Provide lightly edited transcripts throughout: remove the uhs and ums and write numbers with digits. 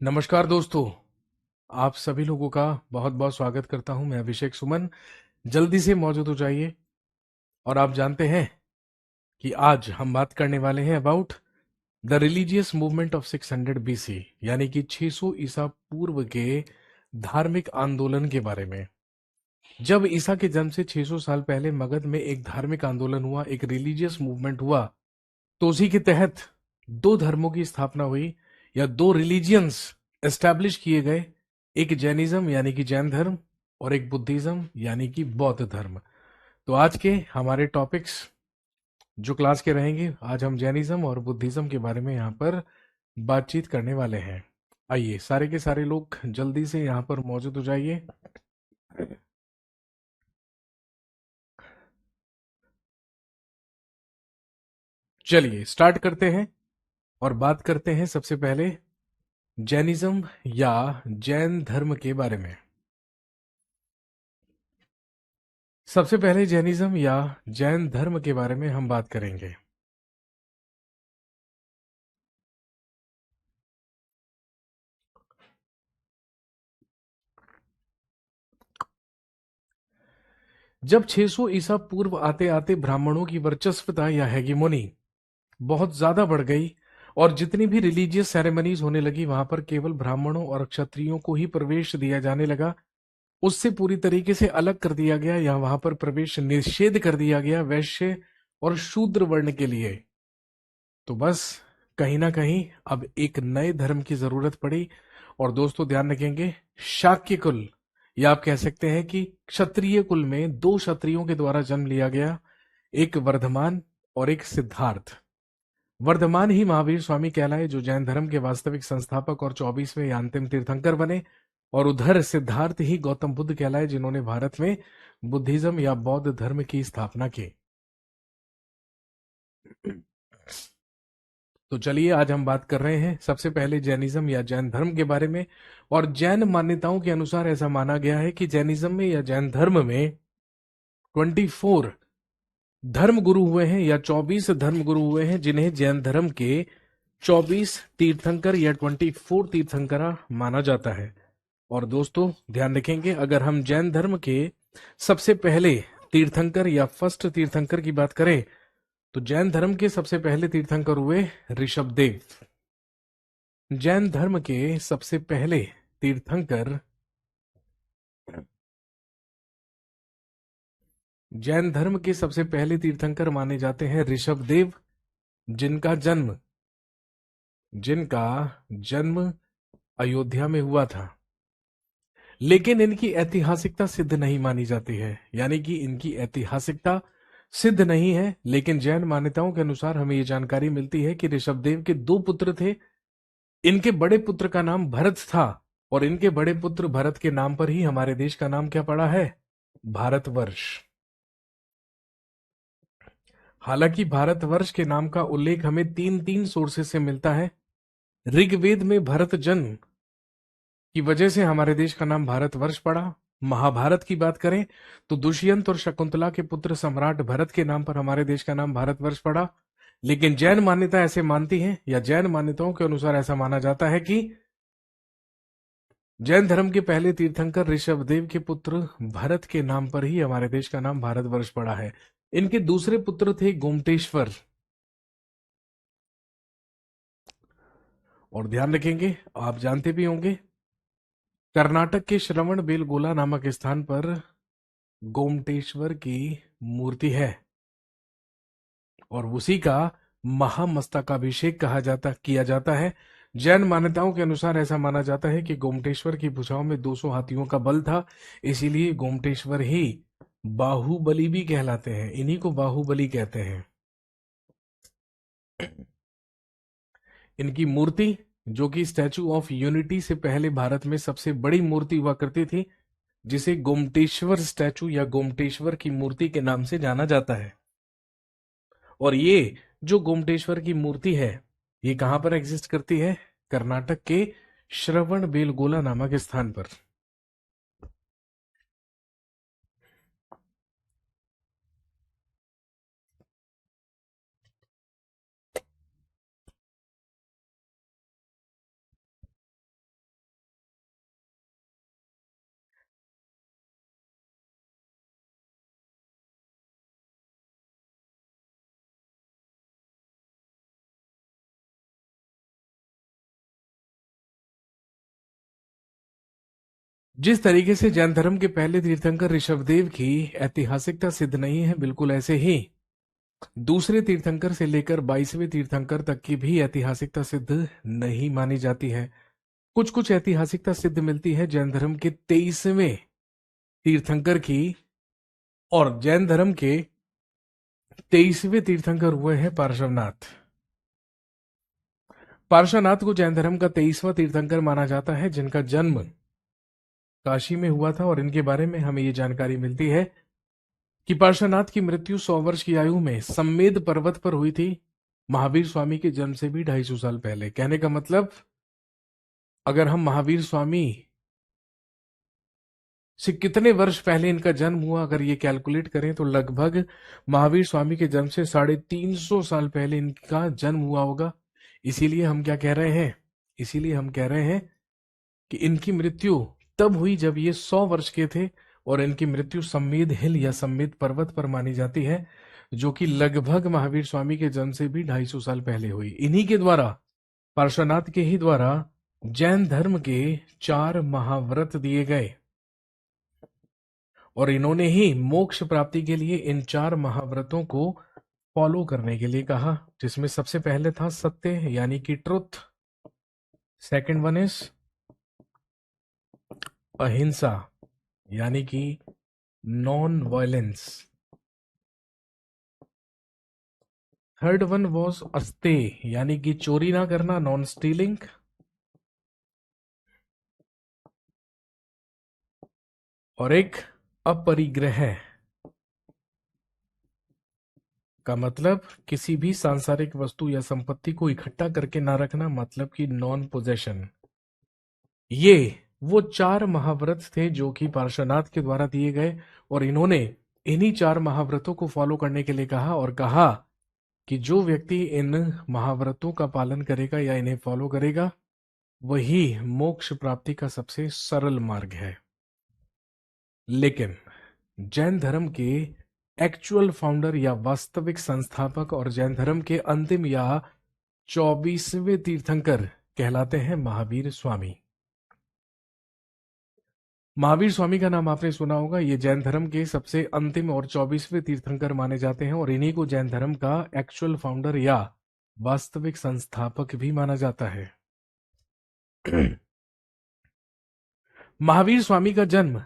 नमस्कार दोस्तों। आप सभी लोगों का बहुत बहुत स्वागत करता हूं। मैं अभिषेक सुमन। जल्दी से मौजूद हो जाइए। और आप जानते हैं कि आज हम बात करने वाले हैं about the religious movement of 600 BC, यानी कि 600 ईसा पूर्व के धार्मिक आंदोलन के बारे में। जब ईसा के जन्म से 600 साल पहले मगध में एक धार्मिक आंदोलन हुआ, एक रिलीजियस मूवमेंट हुआ, तो उसी के तहत दो धर्मों की स्थापना हुई या दो रिलीजियंस एस्टैब्लिश किए गए। एक जैनिज्म यानी कि जैन धर्म और एक बुद्धिज्म यानी कि बौद्ध धर्म। तो आज के हमारे टॉपिक्स जो क्लास के रहेंगे, आज हम जैनिज्म और बुद्धिज्म के बारे में यहाँ पर बातचीत करने वाले हैं। आइए सारे के सारे लोग जल्दी से यहाँ पर मौजूद हो जाइए। चलिए स्टार्ट करते हैं और बात करते हैं सबसे पहले जैनिज्म या जैन धर्म के बारे में। सबसे पहले जैनिज्म या जैन धर्म के बारे में हम बात करेंगे। जब 600 ईसा पूर्व आते आते ब्राह्मणों की वर्चस्वता या हेगेमोनी बहुत ज्यादा बढ़ गई और जितनी भी रिलीजियस सेरेमनीज होने लगी वहां पर केवल ब्राह्मणों और क्षत्रियों को ही प्रवेश दिया जाने लगा। उससे पूरी तरीके से अलग कर दिया गया या वहां पर प्रवेश निषेध कर दिया गया वैश्य और शूद्र वर्ण के लिए। तो बस कहीं ना कहीं अब एक नए धर्म की जरूरत पड़ी। और दोस्तों ध्यान रखेंगे, शाक्य कुल या आप कह सकते हैं कि क्षत्रिय कुल में दो क्षत्रियों के द्वारा जन्म लिया गया, एक वर्धमान और एक सिद्धार्थ। वर्धमान ही महावीर स्वामी कहलाए जो जैन धर्म के वास्तविक संस्थापक और 24वें या अंतिम तीर्थंकर बने। और उधर सिद्धार्थ ही गौतम बुद्ध कहलाए जिन्होंने भारत में बुद्धिज्म या बौद्ध धर्म की स्थापना की। तो चलिए आज हम बात कर रहे हैं सबसे पहले जैनिज्म या जैन धर्म के बारे में। और जैन मान्यताओं के अनुसार ऐसा माना गया है कि जैनिज्म में या जैन धर्म में 24 धर्म गुरु हुए हैं या 24 धर्म गुरु हुए हैं, जिन्हें जैन धर्म के 24 तीर्थंकर या 24 तीर्थंकरा माना जाता है। और दोस्तों ध्यान रखेंगे, अगर हम जैन धर्म के सबसे पहले तीर्थंकर या फर्स्ट तीर्थंकर की बात करें तो जैन धर्म के सबसे पहले तीर्थंकर हुए ऋषभदेव। जैन धर्म के सबसे पहले तीर्थंकर जैन धर्म के सबसे पहले तीर्थंकर माने जाते हैं ऋषभदेव, जिनका जन्म जिनका जन्म अयोध्या में हुआ था। लेकिन इनकी ऐतिहासिकता सिद्ध नहीं मानी जाती है, यानी कि इनकी ऐतिहासिकता सिद्ध नहीं है। लेकिन जैन मान्यताओं के अनुसार हमें यह जानकारी मिलती है कि ऋषभदेव के दो पुत्र थे। इनके बड़े पुत्र का नाम भरत था और इनके बड़े पुत्र भरत के नाम पर ही हमारे देश का नाम क्या पड़ा है? भारतवर्ष। हालांकि भारतवर्ष के नाम का उल्लेख हमें तीन तीन सोर्सेस से मिलता है। ऋग्वेद में भरत जन्म की वजह से हमारे देश का नाम भारतवर्ष पड़ा। महाभारत की बात करें तो दुष्यंत और शकुंतला के पुत्र सम्राट भरत के नाम पर हमारे देश का नाम भारतवर्ष पड़ा। लेकिन जैन मान्यता ऐसे मानती है या जैन मान्यताओं के अनुसार ऐसा माना जाता है कि जैन धर्म के पहले तीर्थंकर ऋषभदेव के पुत्र भरत के नाम पर ही हमारे देश का नाम भारतवर्ष पड़ा है। इनके दूसरे पुत्र थे गोमतेश्वर। और ध्यान रखेंगे, आप जानते भी होंगे, कर्नाटक के श्रवण बेलगोला नामक स्थान पर गोमटेश्वर की मूर्ति है और उसी का महामस्तकाभिषेक किया जाता है। जैन मान्यताओं के अनुसार ऐसा माना जाता है कि गोमटेश्वर की भुजाओं में 200 हाथियों का बल था, इसीलिए गोमटेश्वर ही बाहुबली भी कहलाते हैं। इन्हीं को बाहुबली कहते हैं। इनकी मूर्ति, जो कि स्टैचू ऑफ यूनिटी से पहले भारत में सबसे बड़ी मूर्ति हुआ करती थी, जिसे गोमटेश्वर स्टैचू या गोमटेश्वर की मूर्ति के नाम से जाना जाता है। और ये जो गोमटेश्वर की मूर्ति है, ये कहां पर एग्जिस्ट करती है? कर्नाटक के श्रवण बेलगोला नामक स्थान पर। जिस तरीके से जैन धर्म के पहले तीर्थंकर ऋषभदेव की ऐतिहासिकता सिद्ध नहीं है, बिल्कुल ऐसे ही दूसरे तीर्थंकर से लेकर 22वें तीर्थंकर तक की भी ऐतिहासिकता सिद्ध नहीं मानी जाती है। कुछ कुछ ऐतिहासिकता सिद्ध मिलती है जैन धर्म के 23वें तीर्थंकर की, और जैन धर्म के 23वें तीर्थंकर हुए हैं पार्श्वनाथ। पार्श्वनाथ को जैन धर्म का 23वां तीर्थंकर माना जाता है, जिनका जन्म काशी में हुआ था। और इनके बारे में हमें ये जानकारी मिलती है कि पार्श्वनाथ की मृत्यु 100 वर्ष की आयु में सम्मेद पर्वत पर हुई थी, महावीर स्वामी के जन्म से भी 250 साल पहले। कहने का मतलब, अगर हम महावीर स्वामी से कितने वर्ष पहले इनका जन्म हुआ अगर ये कैलकुलेट करें, तो लगभग महावीर स्वामी के जन्म से 350 साल पहले इनका जन्म हुआ होगा। इसीलिए हम क्या कह रहे हैं, इसीलिए हम कह रहे हैं कि इनकी मृत्यु तब हुई जब ये 100 वर्ष के थे, और इनकी मृत्यु सम्मेद हिल या सम्मेद पर्वत पर मानी जाती है, जो कि लगभग महावीर स्वामी के जन्म से भी 250 साल पहले हुई। इन्हीं के द्वारा, पार्श्वनाथ के ही द्वारा जैन धर्म के 4 महाव्रत दिए गए, और इन्होंने ही मोक्ष प्राप्ति के लिए इन 4 महाव्रतों को फॉलो करने के लिए कहा, जिसमें सबसे पहले था सत्य यानी कि ट्रुथ, सेकंड वन इज अहिंसा यानी कि non violence, third one was अस्ते यानी कि चोरी ना करना, नॉन स्टीलिंग, और एक अपरिग्रह का मतलब किसी भी सांसारिक वस्तु या संपत्ति को इकट्ठा करके ना रखना, मतलब कि नॉन पोजेशन। ये वो 4 महाव्रत थे जो कि पार्श्वनाथ के द्वारा दिए गए, और इन्होंने इन्हीं 4 महाव्रतों को फॉलो करने के लिए कहा, और कहा कि जो व्यक्ति इन महाव्रतों का पालन करेगा या इन्हें फॉलो करेगा, वही मोक्ष प्राप्ति का सबसे सरल मार्ग है। लेकिन जैन धर्म के एक्चुअल फाउंडर या वास्तविक संस्थापक और जैन धर्म के अंतिम या 24वें तीर्थंकर कहलाते हैं महावीर स्वामी। महावीर स्वामी का नाम आपने सुना होगा। ये जैन धर्म के सबसे अंतिम और 24वें तीर्थंकर माने जाते हैं, और इन्हीं को जैन धर्म का एक्चुअल फाउंडर या वास्तविक संस्थापक भी माना जाता है। महावीर स्वामी का जन्म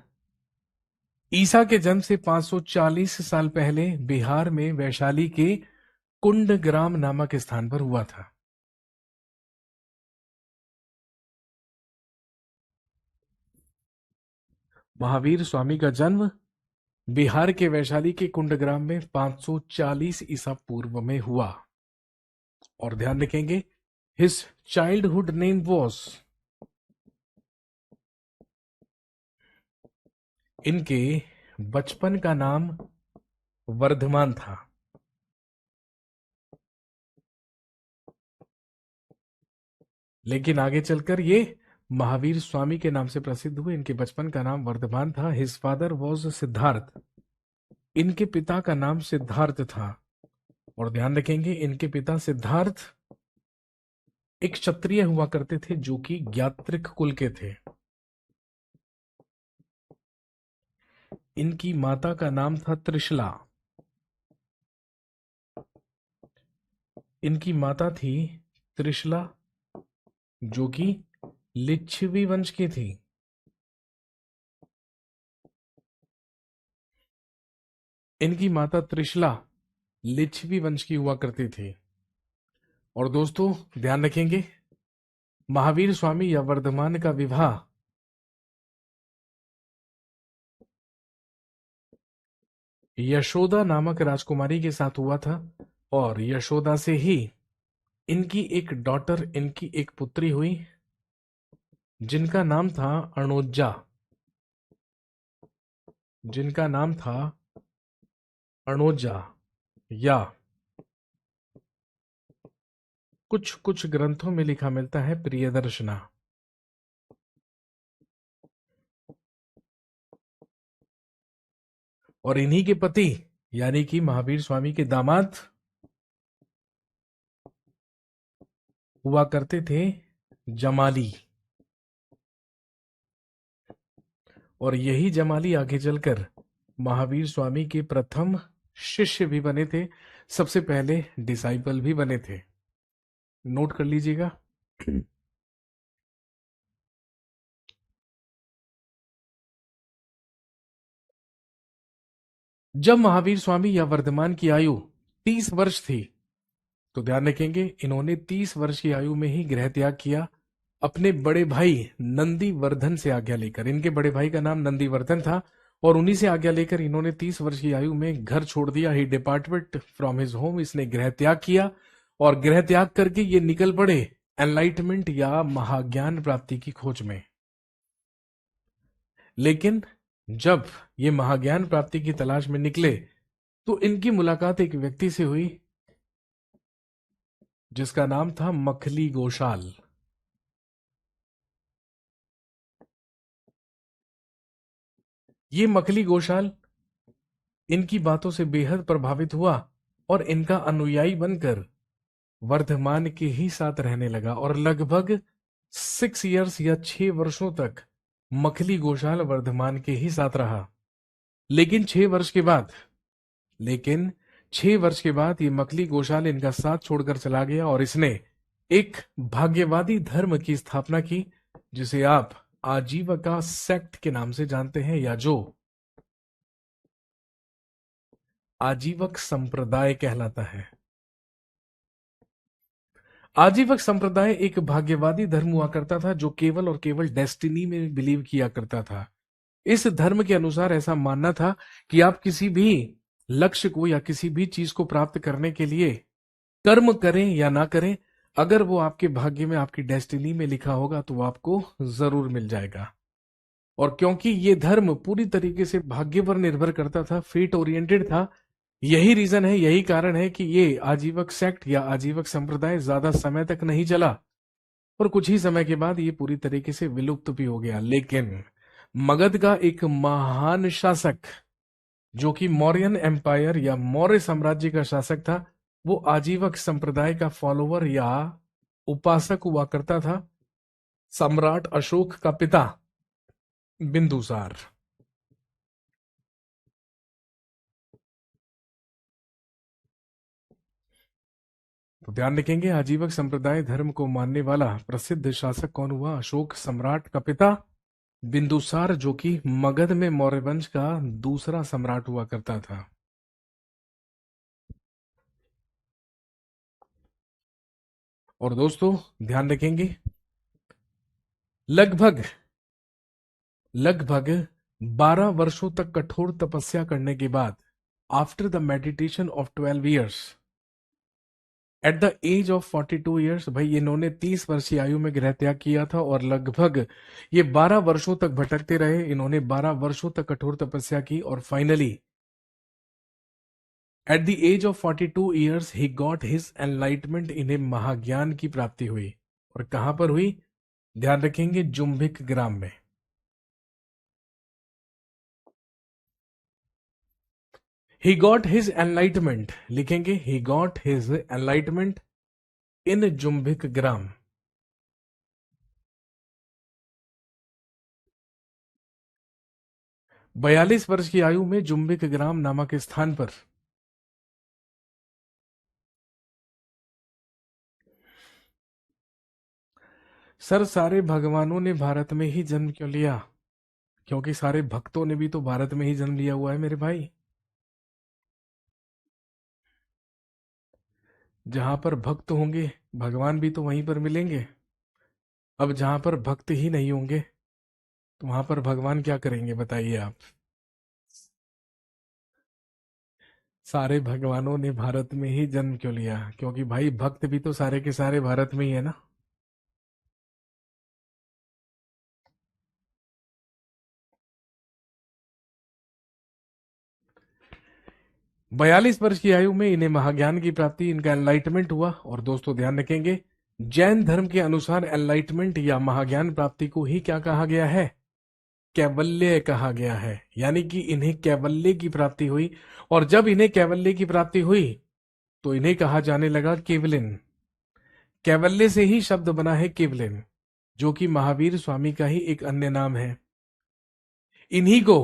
ईसा के जन्म से 540 साल पहले बिहार में वैशाली के कुंडग्राम नामक स्थान पर हुआ था। महावीर स्वामी का जन्म बिहार के वैशाली के कुंडग्राम में 540 ईसा पूर्व में हुआ। और ध्यान रखेंगे, हिज चाइल्डहुड नेम वॉज, इनके बचपन का नाम वर्धमान था। लेकिन आगे चलकर ये महावीर स्वामी के नाम से प्रसिद्ध हुए। इनके बचपन का नाम वर्धमान था। हिज फादर वॉज सिद्धार्थ, इनके पिता का नाम सिद्धार्थ था। और ध्यान रखेंगे, इनके पिता सिद्धार्थ एक क्षत्रिय हुआ करते थे जो कि ज्ञात्रिक कुल के थे। इनकी माता का नाम था त्रिशला। इनकी माता थी त्रिशला जो कि लिच्छवी वंश की थी। इनकी माता त्रिशला लिच्छवी वंश की हुआ करती थी। और दोस्तों ध्यान रखेंगे, महावीर स्वामी या वर्धमान का विवाह यशोदा नामक राजकुमारी के साथ हुआ था, और यशोदा से ही इनकी एक डॉटर, इनकी एक पुत्री हुई, जिनका नाम था अणोजा, जिनका नाम था अणोजा, या कुछ कुछ ग्रंथों में लिखा मिलता है प्रियदर्शना। और इन्हीं के पति यानी कि महावीर स्वामी के दामाद हुआ करते थे जमाली। और यही जमाली आगे चलकर महावीर स्वामी के प्रथम शिष्य भी बने थे, सबसे पहले डिसाइपल भी बने थे। नोट कर लीजिएगा। जब महावीर स्वामी या वर्धमान की आयु 30 वर्ष थी, तो ध्यान रखेंगे इन्होंने 30 वर्ष की आयु में ही गृह त्याग किया, अपने बड़े भाई नंदीवर्धन से आज्ञा लेकर। इनके बड़े भाई का नाम नंदीवर्धन था और उन्हीं से आज्ञा लेकर इन्होंने 30 वर्ष की आयु में घर छोड़ दिया। ही डिपार्टमेंट फ्रॉम हिज होम, इसने गृह त्याग किया और गृह त्याग करके ये निकल पड़े एनलाइटमेंट या महाज्ञान प्राप्ति की खोज में। लेकिन जब ये महाज्ञान प्राप्ति की तलाश में निकले तो इनकी मुलाकात एक व्यक्ति से हुई जिसका नाम था मखली गोशाल। ये मखली गोशाल इनकी बातों से बेहद प्रभावित हुआ और इनका अनुयायी बनकर वर्धमान के ही साथ रहने लगा और लगभग 6 इयर्स या 6 वर्षों तक मखली गोशाल वर्धमान के ही साथ रहा। लेकिन 6 वर्ष के बाद ये मखली गोशाल इनका साथ छोड़कर चला गया और इसने एक भाग्यवादी धर्म की स्थापना की जिसे आप आजीविका सेक्ट के नाम से जानते हैं, या जो आजीवक संप्रदाय कहलाता है। आजीवक संप्रदाय एक भाग्यवादी धर्म हुआ करता था जो केवल और केवल डेस्टिनी में बिलीव किया करता था। इस धर्म के अनुसार ऐसा मानना था कि आप किसी भी लक्ष्य को या किसी भी चीज को प्राप्त करने के लिए कर्म करें या ना करें, अगर वो आपके भाग्य में, आपकी डेस्टिनी में लिखा होगा तो आपको जरूर मिल जाएगा। और क्योंकि ये धर्म पूरी तरीके से भाग्य पर निर्भर करता था, फेट ओरिएंटेड था, यही रीजन है, यही कारण है कि ये आजीवक सेक्ट या आजीवक संप्रदाय ज्यादा समय तक नहीं चला और कुछ ही समय के बाद ये पूरी तरीके से विलुप्त भी हो गया। लेकिन मगध का एक महान शासक जो कि मौर्यन एम्पायर या मौर्य साम्राज्य का शासक था, वो आजीवक संप्रदाय का फॉलोवर या उपासक हुआ करता था, सम्राट अशोक का पिता बिंदुसार। तो ध्यान रखेंगे आजीवक संप्रदाय धर्म को मानने वाला प्रसिद्ध शासक कौन हुआ? अशोक सम्राट का पिता बिंदुसार, जो कि मगध में मौर्य वंश का दूसरा सम्राट हुआ करता था। और दोस्तों ध्यान रखेंगे लगभग 12 वर्षों तक कठोर तपस्या करने के बाद, after the meditation of 12 years, at the age of 42 years, भाई इन्होंने 30 वर्ष की आयु में गृह त्याग किया था और लगभग ये 12 वर्षों तक भटकते रहे। इन्होंने 12 वर्षों तक कठोर तपस्या की और finally at the age of 42 years he got his enlightenment, इन्हें महाज्ञान की प्राप्ति हुई। और कहां पर हुई? ध्यान रखेंगे जुम्भिक ग्राम में। He got his enlightenment, लिखेंगे he got his enlightenment in जुम्भिक ग्राम। बयालीस वर्ष की आयु में जुम्भिक ग्राम नामक स्थान पर सर सारे भगवानों ने भारत में ही जन्म क्यों लिया? क्योंकि सारे भक्तों ने भी तो भारत में ही जन्म लिया हुआ है मेरे भाई। जहां पर भक्त होंगे भगवान भी तो वहीं पर मिलेंगे। अब जहां पर भक्त ही नहीं होंगे तो वहां पर भगवान क्या करेंगे बताइए आप? सारे भगवानों ने भारत में ही जन्म क्यों लिया? क्योंकि भाई भक्त भी तो सारे के सारे भारत में ही है ना। 42 वर्ष की आयु में इन्हें महाज्ञान की प्राप्ति, इनका एनलाइटमेंट हुआ। और दोस्तों ध्यान रखेंगे जैन धर्म के अनुसार एनलाइटमेंट या महाज्ञान प्राप्ति को ही क्या कहा गया है? कैवल्य कहा गया है। यानी कि इन्हें कैवल्य की प्राप्ति हुई और जब इन्हें कैवल्य की प्राप्ति हुई तो इन्हें कहा जाने लगा केवलिन। कैवल्य से ही शब्द बना है केवलिन, जो कि महावीर स्वामी का ही एक अन्य नाम है। इन्हीं को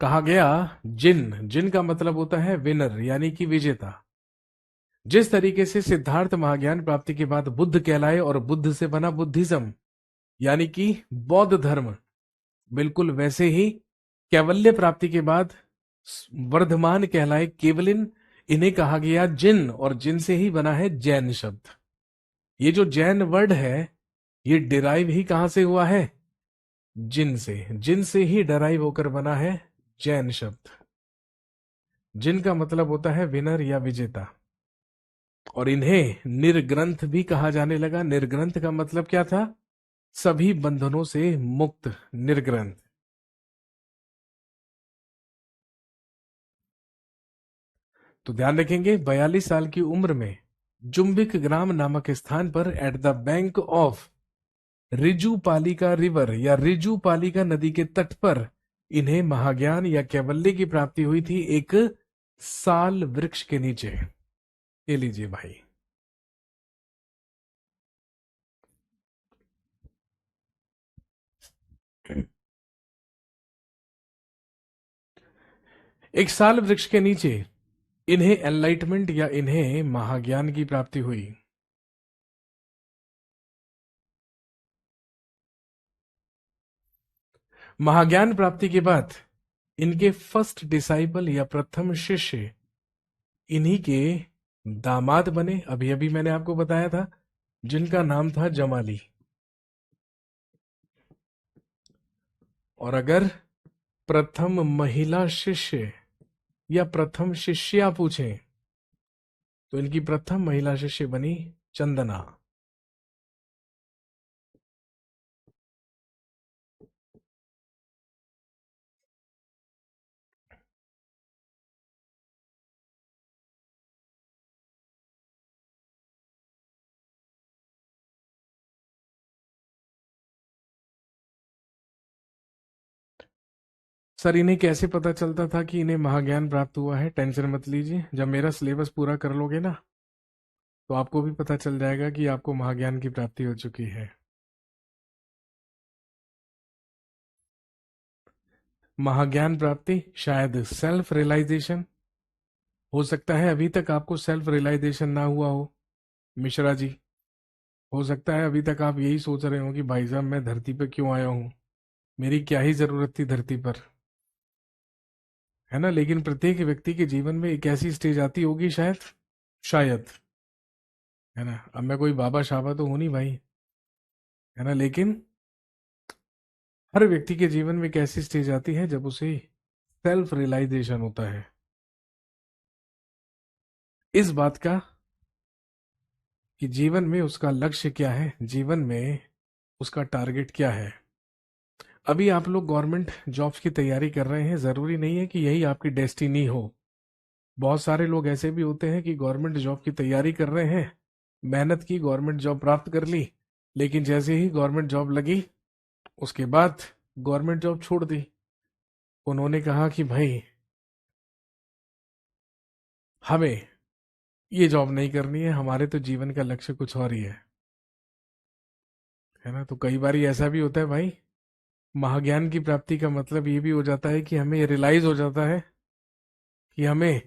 कहा गया जिन। जिन का मतलब होता है विनर, यानी कि विजेता। जिस तरीके से सिद्धार्थ महाज्ञान प्राप्ति के बाद बुद्ध कहलाए और बुद्ध से बना बुद्धिज्म, यानी कि बौद्ध धर्म, बिल्कुल वैसे ही कैवल्य प्राप्ति के बाद वर्धमान कहलाए केवलिन। इन्हें कहा गया जिन, और जिन से ही बना है जैन शब्द। ये जो जैन वर्ड है, ये डिराइव ही कहां से हुआ है? जिन से। जिन से ही डिराइव होकर बना है जैन शब्द। जिन का मतलब होता है विनर या विजेता। और इन्हें निर्ग्रंथ भी कहा जाने लगा। निर्ग्रंथ का मतलब क्या था? सभी बंधनों से मुक्त, निर्ग्रंथ। तो ध्यान रखेंगे, 42 साल की उम्र में जुम्बिक ग्राम नामक स्थान पर eight the bank of Riju पालिका रिवर या रिजू पालिका नदी के तट पर इन्हें महाज्ञान या कैवल्य की प्राप्ति हुई थी, एक साल वृक्ष के नीचे। ये लीजिए भाई। एक साल वृक्ष के नीचे इन्हें एनलाइटमेंट या इन्हें महाज्ञान की प्राप्ति हुई। महाज्ञान प्राप्ति के बाद इनके फर्स्ट डिसाइपल या प्रथम शिष्य इन्हीं के दामाद बने। अभी अभी मैंने आपको बताया था, जिनका नाम था जमाली। और अगर प्रथम महिला शिष्य या प्रथम शिष्या पूछें, तो इनकी प्रथम महिला शिष्य बनी चंदना। सर, इन्हें कैसे पता चलता था कि इन्हें महाज्ञान प्राप्त हुआ है? टेंशन मत लीजिए, जब मेरा सिलेबस पूरा कर लोगे ना, तो आपको भी पता चल जाएगा कि आपको महाज्ञान की प्राप्ति हो चुकी है। महाज्ञान प्राप्ति, शायद सेल्फ रियलाइजेशन हो सकता है। अभी तक आपको सेल्फ रियलाइजेशन ना हुआ हो मिश्रा जी। हो सकता है अभी तक आप यही सोच रहे हो कि भाई साहब मैं धरती पर क्यों आया हूँ, मेरी क्या ही जरूरत थी धरती पर, है ना। लेकिन प्रत्येक व्यक्ति के जीवन में एक ऐसी स्टेज आती होगी, शायद, शायद, है ना। अब मैं कोई बाबा शाबा तो हूं नहीं भाई, है ना। लेकिन हर व्यक्ति के जीवन में एक ऐसी स्टेज आती है जब उसे सेल्फ रियलाइजेशन होता है इस बात का कि जीवन में उसका लक्ष्य क्या है, जीवन में उसका टारगेट क्या है। अभी आप लोग गवर्नमेंट जॉब्स की तैयारी कर रहे हैं, जरूरी नहीं है कि यही आपकी डेस्टिनी हो। बहुत सारे लोग ऐसे भी होते हैं कि गवर्नमेंट जॉब की तैयारी कर रहे हैं, मेहनत की, गवर्नमेंट जॉब प्राप्त कर ली, लेकिन जैसे ही गवर्नमेंट जॉब लगी, उसके बाद गवर्नमेंट जॉब छोड़ दी। उन्होंने कहा कि भाई हमें ये जॉब नहीं करनी है, हमारे तो जीवन का लक्ष्य कुछ और ही है ना। तो कई बार ऐसा भी होता है भाई, महाज्ञान की प्राप्ति का मतलब ये भी हो जाता है कि हमें रियलाइज हो जाता है कि हमें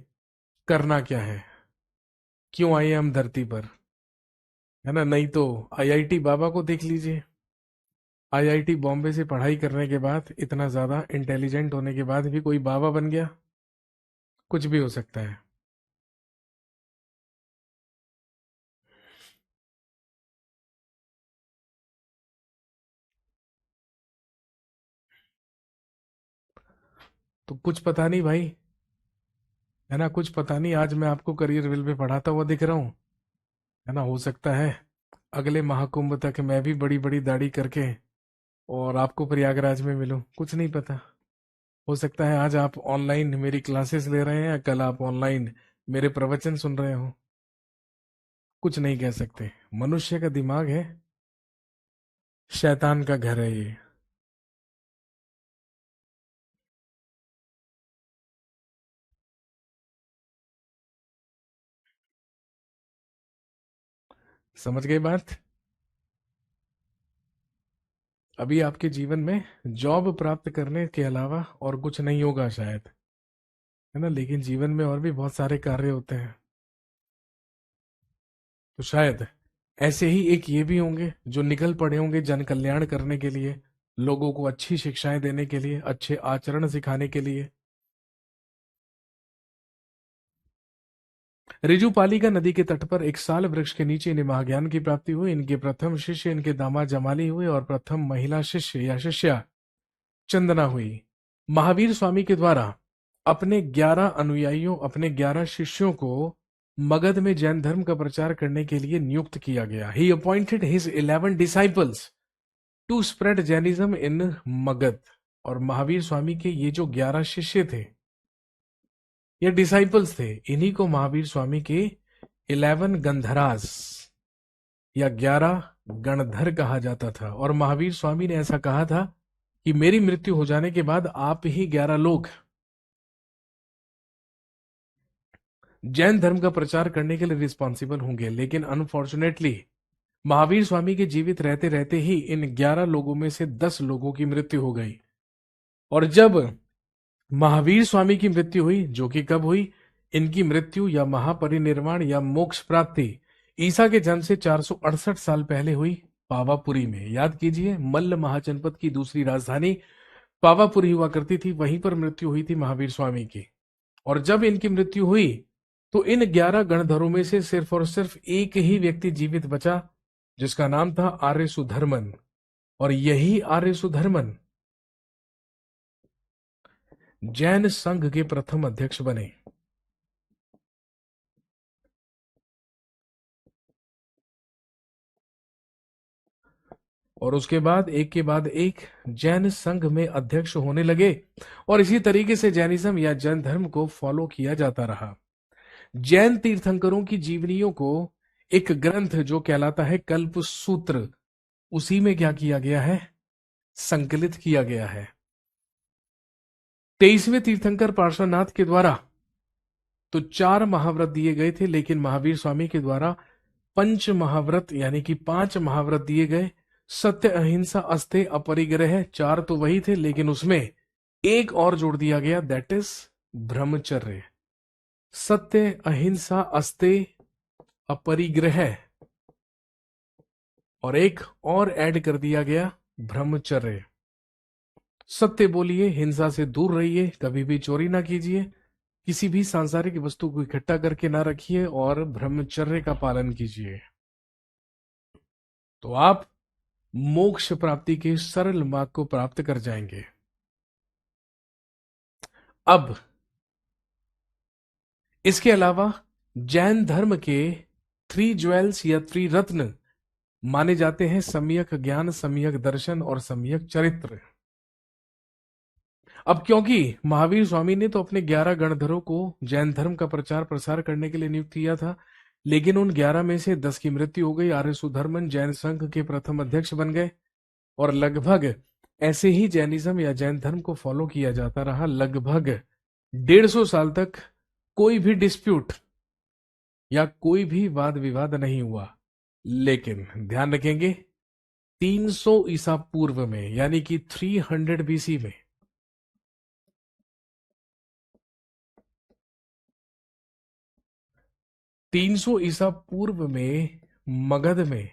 करना क्या है, क्यों आए हम धरती पर, है ना। नहीं तो आईआईटी बाबा को देख लीजिए। आईआईटी बॉम्बे से पढ़ाई करने के बाद, इतना ज्यादा इंटेलिजेंट होने के बाद भी कोई बाबा बन गया? कुछ भी हो सकता है। तो कुछ पता नहीं भाई, है ना, कुछ पता नहीं। आज मैं आपको करियर विल में पढ़ाता हुआ दिख रहा हूँ, है ना। हो सकता है अगले महाकुंभ तक मैं भी बड़ी बड़ी दाढ़ी करके और आपको प्रयागराज में मिलूं, कुछ नहीं पता। हो सकता है आज आप ऑनलाइन मेरी क्लासेस ले रहे हैं, या कल आप ऑनलाइन मेरे प्रवचन सुन रहे हो, कुछ नहीं कह सकते। मनुष्य का दिमाग है, शैतान का घर है ये। समझ गए बात? अभी आपके जीवन में जॉब प्राप्त करने के अलावा और कुछ नहीं होगा शायद, है ना, लेकिन जीवन में और भी बहुत सारे कार्य होते हैं। तो शायद ऐसे ही एक ये भी होंगे जो निकल पड़े होंगे जन कल्याण करने के लिए, लोगों को अच्छी शिक्षाएं देने के लिए, अच्छे आचरण सिखाने के लिए। रिजुपालिका नदी के तट पर एक साल वृक्ष के नीचे इन्हें महाज्ञान की प्राप्ति हुई। इनके प्रथम शिष्य इनके दामाद जमाली हुए और प्रथम महिला शिष्य या शिष्या चंदना हुई। महावीर स्वामी के द्वारा अपने 11 अनुयायियों, अपने 11 शिष्यों को मगध में जैन धर्म का प्रचार करने के लिए नियुक्त किया गया। He appointed his 11 disciples to spread Jainism in Magadh. और महावीर स्वामी के ये जो 11 शिष्य थे, ये डिसाइपल्स थे, इन्हीं को महावीर स्वामी के 11 गंधरास या 11 गणधर कहा जाता था। और महावीर स्वामी ने ऐसा कहा था कि मेरी मृत्यु हो जाने के बाद आप ही 11 लोग जैन धर्म का प्रचार करने के लिए रिस्पॉन्सिबल होंगे। लेकिन अनफॉर्चुनेटली महावीर स्वामी के जीवित रहते रहते ही इन 11 लोगों में से 10 लोगों की मृत्यु हो गई। और जब महावीर स्वामी की मृत्यु हुई, जो कि कब हुई, इनकी मृत्यु या महापरिनिर्वाण या मोक्ष प्राप्ति ईसा के जन्म से 468 साल पहले हुई पावापुरी में। याद कीजिए, मल्ल महाजनपद की दूसरी राजधानी पावापुरी हुआ करती थी, वहीं पर मृत्यु हुई थी महावीर स्वामी की। और जब इनकी मृत्यु हुई तो इन 11 गणधरों में से सिर्फ और सिर्फ एक ही व्यक्ति जीवित बचा, जिसका नाम था आर्य सुधर्मन। और यही आर्य सुधर्मन जैन संघ के प्रथम अध्यक्ष बने। और उसके बाद एक के बाद एक जैन संघ में अध्यक्ष होने लगे और इसी तरीके से जैनिज्म या जैन धर्म को फॉलो किया जाता रहा। जैन तीर्थंकरों की जीवनियों को एक ग्रंथ जो कहलाता है कल्प सूत्र, उसी में क्या किया गया है, संकलित किया गया है। 23वें तीर्थंकर पार्श्वनाथ के द्वारा तो 4 महाव्रत दिए गए थे, लेकिन महावीर स्वामी के द्वारा पंच महाव्रत यानी कि 5 महाव्रत दिए गए। सत्य, अहिंसा, अस्तेय, अपरिग्रह, 4 तो वही थे, लेकिन उसमें एक और जोड़ दिया गया, दैट इज ब्रह्मचर्य। सत्य, अहिंसा, अस्तेय, अपरिग्रह, और एक और ऐड कर दिया गया, ब्रह्मचर्य। सत्य बोलिए, हिंसा से दूर रहिए, कभी भी चोरी ना कीजिए, किसी भी सांसारिक वस्तु को इकट्ठा करके ना रखिए, और ब्रह्मचर्य का पालन कीजिए। तो आप मोक्ष प्राप्ति के सरल मार्ग को प्राप्त कर जाएंगे। अब इसके अलावा जैन धर्म के 3 ज्वेल्स या 3 रत्न माने जाते हैं, सम्यक ज्ञान, सम्यक दर्शन और सम्यक चरित्र। अब क्योंकि महावीर स्वामी ने तो अपने 11 गणधरों को जैन धर्म का प्रचार प्रसार करने के लिए नियुक्त किया था, लेकिन उन 11 में से 10 की मृत्यु हो गई। आर्य सुधर्मन जैन संघ के प्रथम अध्यक्ष बन गए और लगभग ऐसे ही जैनिज्म या जैन धर्म को फॉलो किया जाता रहा। लगभग 150 साल तक कोई भी डिस्प्यूट या कोई भी वाद विवाद नहीं हुआ। लेकिन ध्यान रखेंगे, 300 ईसा पूर्व में यानी कि 300 बीसी में 300 ईसा पूर्व में मगध में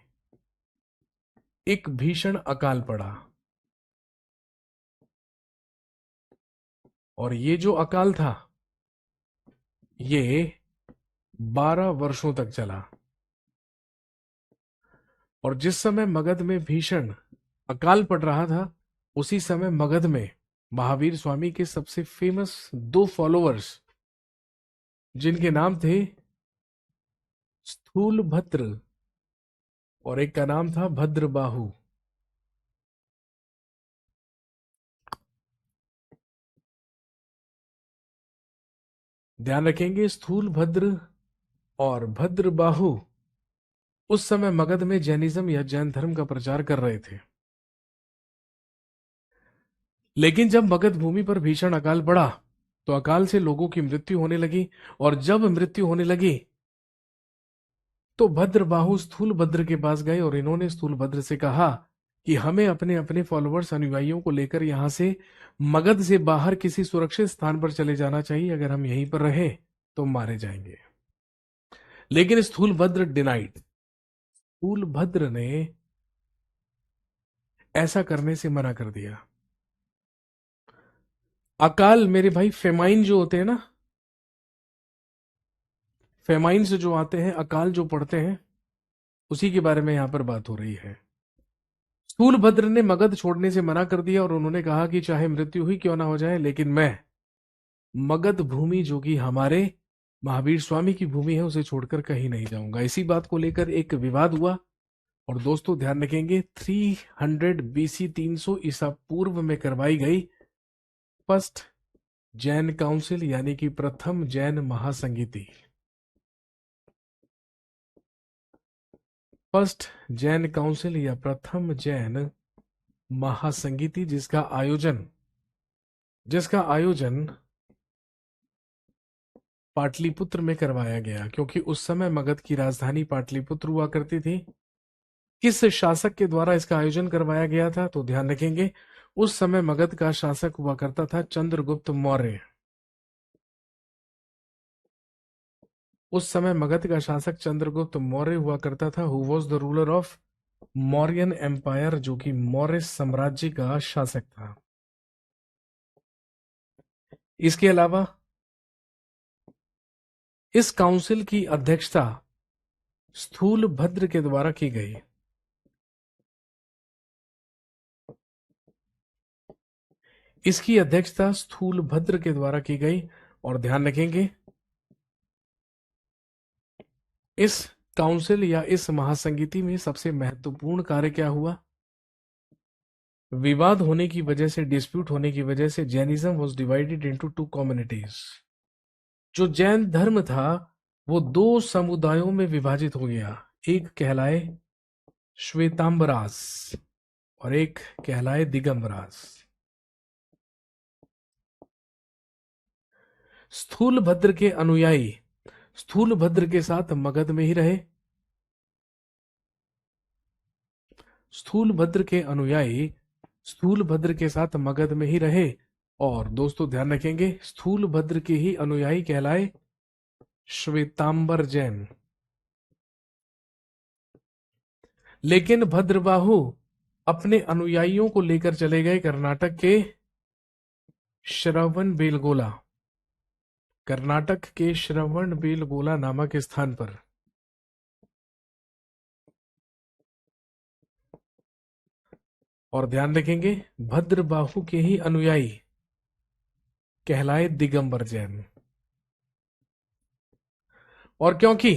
एक भीषण अकाल पड़ा। और ये जो अकाल था ये 12 वर्षों तक चला। और जिस समय मगध में भीषण अकाल पड़ रहा था, उसी समय मगध में महावीर स्वामी के सबसे फेमस 2 फॉलोअर्स, जिनके नाम थे स्थूल भद्र और एक का नाम था भद्रबाहु, ध्यान रखेंगे, स्थूल भद्र और भद्रबाहु उस समय मगध में जैनिज्म या जैन धर्म का प्रचार कर रहे थे। लेकिन जब मगध भूमि पर भीषण अकाल पड़ा तो अकाल से लोगों की मृत्यु होने लगी। और जब मृत्यु होने लगी तो भद्रबाहु स्थूल भद्र के पास गए और इन्होंने स्थूल भद्र से कहा कि हमें अपने अपने फॉलोअर्स अनुयायियों को लेकर यहां से मगध से बाहर किसी सुरक्षित स्थान पर चले जाना चाहिए, अगर हम यहीं पर रहे तो मारे जाएंगे। लेकिन स्थूलभद्र डिनाइड, स्थूलभद्र ने ऐसा करने से मना कर दिया। अकाल मेरे भाई, फेमाइन जो होते हैं ना, फेमाइन से जो आते हैं, अकाल जो पड़ते हैं, उसी के बारे में यहां पर बात हो रही है। स्थूलभद्र ने मगध छोड़ने से मना कर दिया और उन्होंने कहा कि चाहे मृत्यु ही क्यों ना हो जाए, लेकिन मैं मगध भूमि जो कि हमारे महावीर स्वामी की भूमि है उसे छोड़कर कहीं नहीं जाऊंगा। इसी बात को लेकर एक विवाद हुआ। और दोस्तों ध्यान रखेंगे, 300 बीसी, 300 ईसा पूर्व में करवाई गई फर्स्ट जैन काउंसिल, यानी कि प्रथम जैन महासंगीति, फर्स्ट जैन काउंसिल या प्रथम जैन महासंगीति, जिसका आयोजन पाटलिपुत्र में करवाया गया, क्योंकि उस समय मगध की राजधानी पाटलिपुत्र हुआ करती थी। किस शासक के द्वारा इसका आयोजन करवाया गया था, तो ध्यान रखेंगे, उस समय मगध का शासक हुआ करता था चंद्रगुप्त मौर्य। उस समय मगध का शासक चंद्रगुप्त मौर्य हुआ करता था, who was the ruler of Mauryan empire, जो कि मौर्य साम्राज्य का शासक था। इसके अलावा इस काउंसिल की अध्यक्षता स्थूलभद्र के द्वारा की गई। इसकी अध्यक्षता स्थूलभद्र के द्वारा की गई। और ध्यान रखेंगे, इस काउंसिल या इस महासंगीति में सबसे महत्वपूर्ण कार्य क्या हुआ? विवाद होने की वजह से, डिस्प्यूट होने की वजह से, Jainism was divided into two communities. जो जैन धर्म था वो दो समुदायों में विभाजित हो गया। एक कहलाए श्वेतांबरास और एक कहलाए दिगंबरास। स्थूलभद्र के अनुयायी स्थूलभद्र के साथ मगध में ही रहे। स्थूलभद्र के अनुयायी स्थूलभद्र के साथ मगध में ही रहे। और दोस्तों ध्यान रखेंगे, स्थूलभद्र के ही अनुयायी कहलाए श्वेतांबर जैन। लेकिन भद्रबाहु अपने अनुयायियों को लेकर चले गए कर्नाटक के श्रवण बेलगोला, कर्नाटक के श्रवण बेलगोला नामक स्थान पर। और ध्यान रखेंगे, भद्रबाहु के ही अनुयायी कहलाए दिगंबर जैन। और क्योंकि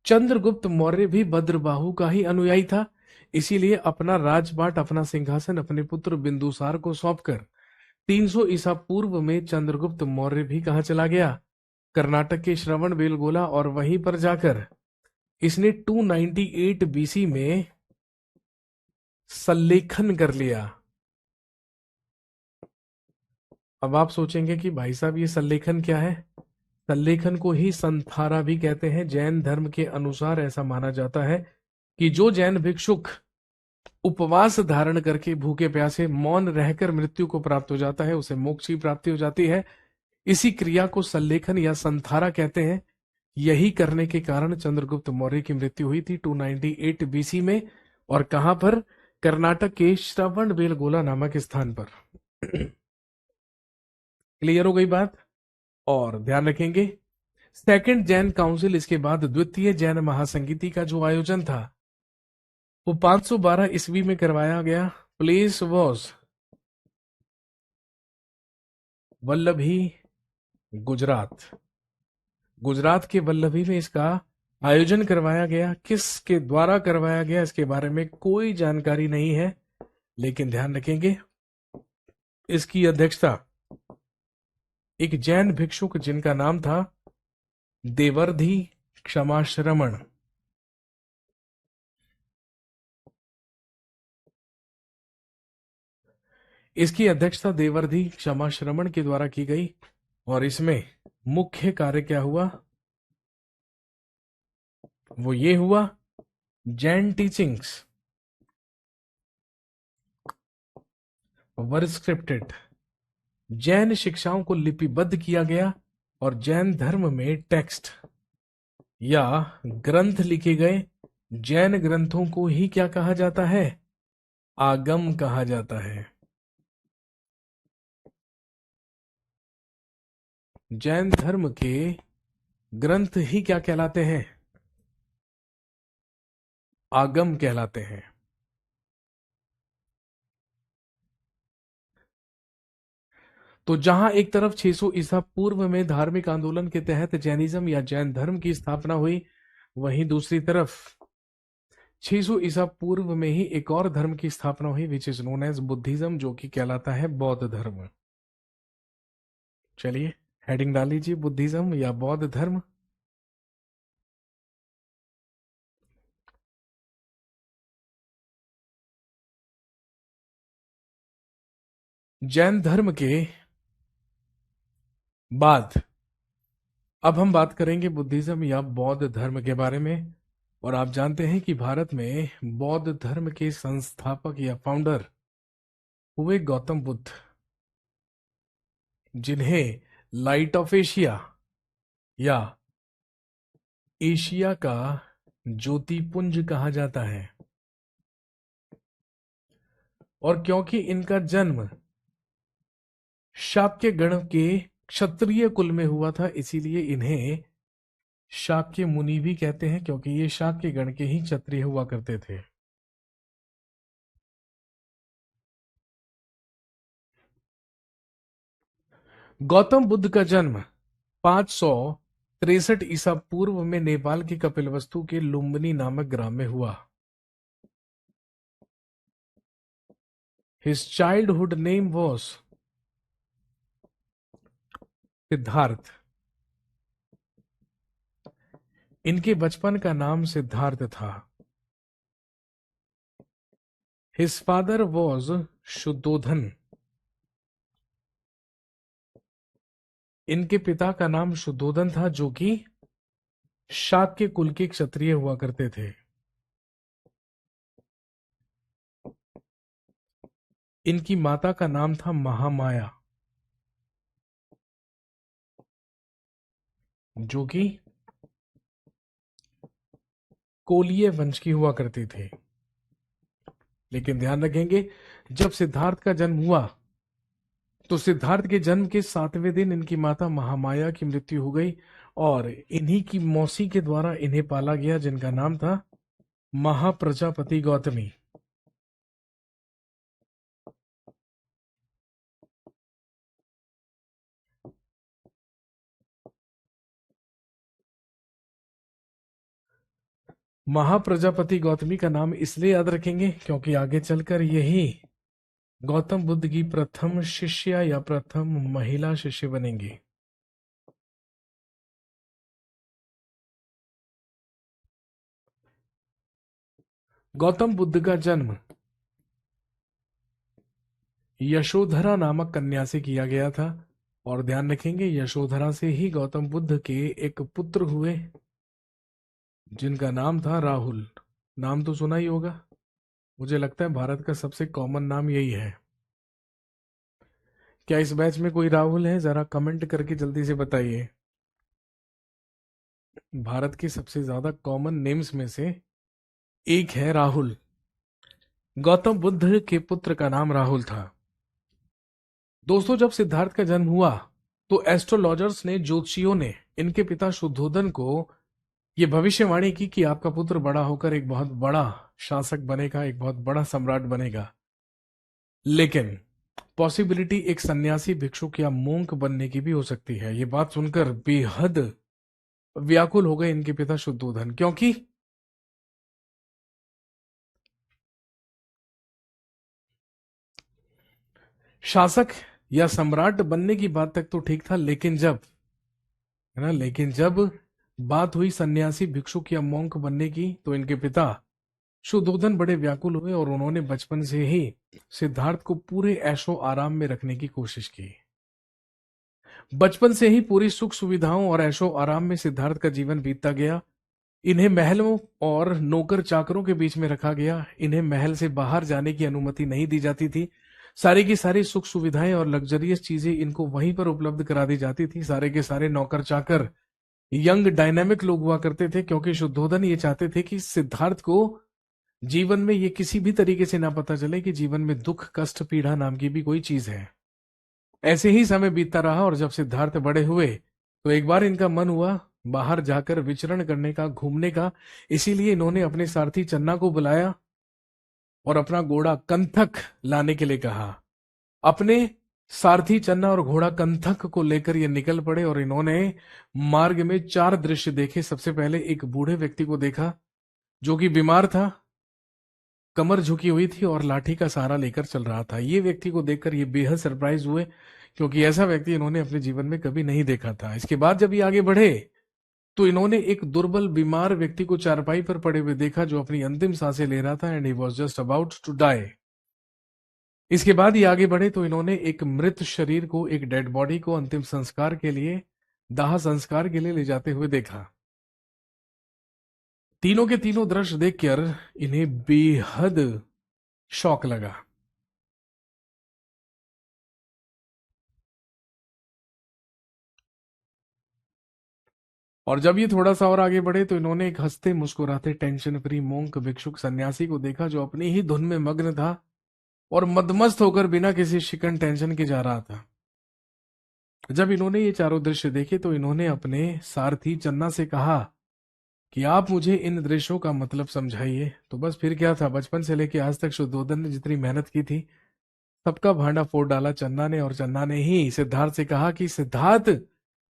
चंद्रगुप्त मौर्य भी भद्रबाहु का ही अनुयायी था, इसीलिए अपना राजपाट, अपना सिंहासन अपने पुत्र बिंदुसार को सौंपकर 300 ईसा पूर्व में चंद्रगुप्त मौर्य भी कहां चला गया? कर्नाटक के श्रवण बेलगोला। और वहीं पर जाकर इसने 298 बीसी में सल्लेखन कर लिया। अब आप सोचेंगे कि भाई साहब ये सल्लेखन क्या है? सल्लेखन को ही संथारा भी कहते हैं। जैन धर्म के अनुसार ऐसा माना जाता है कि जो जैन भिक्षुक उपवास धारण करके भूखे प्यासे मौन रहकर मृत्यु को प्राप्त हो जाता है, उसे मोक्ष की प्राप्ति हो जाती है। इसी क्रिया को सल्लेखन या संथारा कहते हैं। यही करने के कारण चंद्रगुप्त मौर्य की मृत्यु हुई थी 298 बीसी में। और कहां पर? कर्नाटक के श्रवण बेलगोला नामक स्थान पर। क्लियर हो गई बात? और ध्यान रखेंगे, सेकंड जैन काउंसिल, इसके बाद द्वितीय जैन महासंगीति का जो आयोजन था वो 512 ईस्वी में करवाया गया। Place was Vallabhi, Gujarat. गुजरात के वल्लभी में इसका आयोजन करवाया गया। किसके द्वारा करवाया गया इसके बारे में कोई जानकारी नहीं है, लेकिन ध्यान रखेंगे, इसकी अध्यक्षता एक जैन भिक्षुक जिनका नाम था देवर्धि क्षमाश्रमण। इसकी अध्यक्षता देवर्धि क्षमाश्रमण के द्वारा की गई। और इसमें मुख्य कार्य क्या हुआ? वो ये हुआ, जैन टीचिंग्स वर स्क्रिप्टेड। जैन शिक्षाओं को लिपिबद्ध किया गया और जैन धर्म में टेक्स्ट या ग्रंथ लिखे गए। जैन ग्रंथों को ही क्या कहा जाता है? आगम कहा जाता है। जैन धर्म के ग्रंथ ही क्या कहलाते हैं? आगम कहलाते हैं। तो जहां एक तरफ 600 ईसा पूर्व में धार्मिक आंदोलन के तहत जैनिज्म या जैन धर्म की स्थापना हुई, वहीं दूसरी तरफ 600 ईसा पूर्व में ही एक और धर्म की स्थापना हुई, which is known as Buddhism, जो कि कहलाता है बौद्ध धर्म। चलिए हेडिंग डाल लीजिए, बुद्धिज्म या बौद्ध धर्म। जैन धर्म के बाद अब हम बात करेंगे बुद्धिज्म या बौद्ध धर्म के बारे में। और आप जानते हैं कि भारत में बौद्ध धर्म के संस्थापक या फाउंडर हुए गौतम बुद्ध, जिन्हें लाइट ऑफ एशिया या एशिया का ज्योतिपुंज कहा जाता है। और क्योंकि इनका जन्म शाक्य गण के क्षत्रिय कुल में हुआ था, इसीलिए इन्हें शाक्य मुनि भी कहते हैं, क्योंकि ये शाक्य गण के ही क्षत्रिय हुआ करते थे। गौतम बुद्ध का जन्म 563 ईसा पूर्व में नेपाल के कपिलवस्तु के लुम्बिनी नामक ग्राम में हुआ। His childhood name was Siddharth. इनके बचपन का नाम सिद्धार्थ था। His father was Shuddhodana. इनके पिता का नाम शुद्धोधन था, जो कि शाक्य कुल के क्षत्रिय हुआ करते थे। इनकी माता का नाम था महामाया, जो कि कोलीय वंश की हुआ करती थी। लेकिन ध्यान रखेंगे, जब सिद्धार्थ का जन्म हुआ तो सिद्धार्थ के जन्म के 7वें दिन इनकी माता महामाया की मृत्यु हो गई और इन्हीं की मौसी के द्वारा इन्हें पाला गया, जिनका नाम था महाप्रजापति गौतमी। महाप्रजापति गौतमी का नाम इसलिए याद रखेंगे क्योंकि आगे चलकर यही गौतम बुद्ध की प्रथम शिष्या या प्रथम महिला शिष्य बनेंगी। गौतम बुद्ध का जन्म यशोधरा नामक कन्या से किया गया था। और ध्यान रखेंगे, यशोधरा से ही गौतम बुद्ध के एक पुत्र हुए, जिनका नाम था राहुल। नाम तो सुना ही होगा, मुझे लगता है भारत का सबसे कॉमन नाम यही है। क्या इस बैच में कोई राहुल है? जरा कमेंट करके जल्दी से बताइए। भारत के सबसे ज्यादा कॉमन नेम्स में से एक है राहुल। गौतम बुद्ध के पुत्र का नाम राहुल था। दोस्तों, जब सिद्धार्थ का जन्म हुआ तो एस्ट्रोलॉजर्स ने, ज्योतिषियों ने इनके पिता शुद्धोधन को यह भविष्यवाणी की कि आपका पुत्र बड़ा होकर एक बहुत बड़ा शासक बनेगा, एक बहुत बड़ा सम्राट बनेगा। लेकिन पॉसिबिलिटी एक सन्यासी, भिक्षुक या मोंक बनने की भी हो सकती है। ये बात सुनकर बेहद व्याकुल हो गए इनके पिता शुद्धोधन, क्योंकि शासक या सम्राट बनने की बात तक तो ठीक था, लेकिन जब बात हुई सन्यासी, भिक्षुक या मोंक बनने की, तो इनके पिता शुद्धोधन बड़े व्याकुल हुए और उन्होंने बचपन से ही सिद्धार्थ को पूरे ऐशो आराम में रखने की कोशिश की। बचपन से ही पूरी सुख सुविधाओं और ऐशो आराम में सिद्धार्थ का जीवन बीतता गया। इन्हें महलों और नौकर चाकरों के बीच में रखा गया। इन्हें महल से बाहर जाने की अनुमति नहीं दी जाती थी। सारी की सारी सुख सुविधाएं और लग्जरियस चीजें इनको वहीं पर उपलब्ध करा दी जाती थी। सारे के सारे नौकर चाकर यंग डायनामिक लोग हुआ करते थे, क्योंकि शुद्धोधन ये चाहते थे कि सिद्धार्थ को जीवन में ये किसी भी तरीके से ना पता चले कि जीवन में दुख कष्ट पीड़ा नाम की भी कोई चीज है। ऐसे ही समय बीतता रहा और जब सिद्धार्थ बड़े हुए तो एक बार इनका मन हुआ बाहर जाकर विचरण करने का, घूमने का। इसीलिए इन्होंने अपने सारथी चन्ना को बुलाया और अपना घोड़ा कंथक लाने के लिए कहा। अपने सारथी चन्ना और घोड़ा कंथक को लेकर ये निकल पड़े और इन्होंने मार्ग में 4 दृश्य देखे। सबसे पहले एक बूढ़े व्यक्ति को देखा जो कि बीमार था, कमर झुकी हुई थी और लाठी का सहारा लेकर चल रहा था। ये व्यक्ति को देखकर ये बेहद सरप्राइज हुए, क्योंकि ऐसा व्यक्ति इन्होंने अपने जीवन में कभी नहीं देखा था। इसके बाद जब ये आगे बढ़े तो इन्होंने एक दुर्बल बीमार व्यक्ति को चारपाई पर पड़े हुए देखा जो अपनी अंतिम सांसें ले रहा था, and he was just about to die. इसके बाद ये आगे बढ़े तो इन्होंने एक मृत शरीर को, एक डेड बॉडी को अंतिम संस्कार के लिए, दाह संस्कार के लिए ले जाते हुए देखा। तीनों के तीनों दृश्य देखकर इन्हें बेहद शौक लगा। और जब ये थोड़ा सा और आगे बढ़े तो इन्होंने एक हंसते मुस्कुराते टेंशन फ्री मोंक भिक्षुक सन्यासी को देखा जो अपनी ही धुन में मग्न था और मदमस्त होकर बिना किसी शिकन टेंशन के जा रहा था। जब इन्होंने ये चारों दृश्य देखे तो इन्होंने अपने सारथी चन्ना से कहा कि आप मुझे इन दृश्यों का मतलब समझाइए। तो बस फिर क्या था, बचपन से लेकर आज तक शुद्धोधन ने जितनी मेहनत की थी सबका भांडा फोड़ डाला चन्ना ने। और चन्ना ने ही सिद्धार्थ से कहा कि सिद्धार्थ,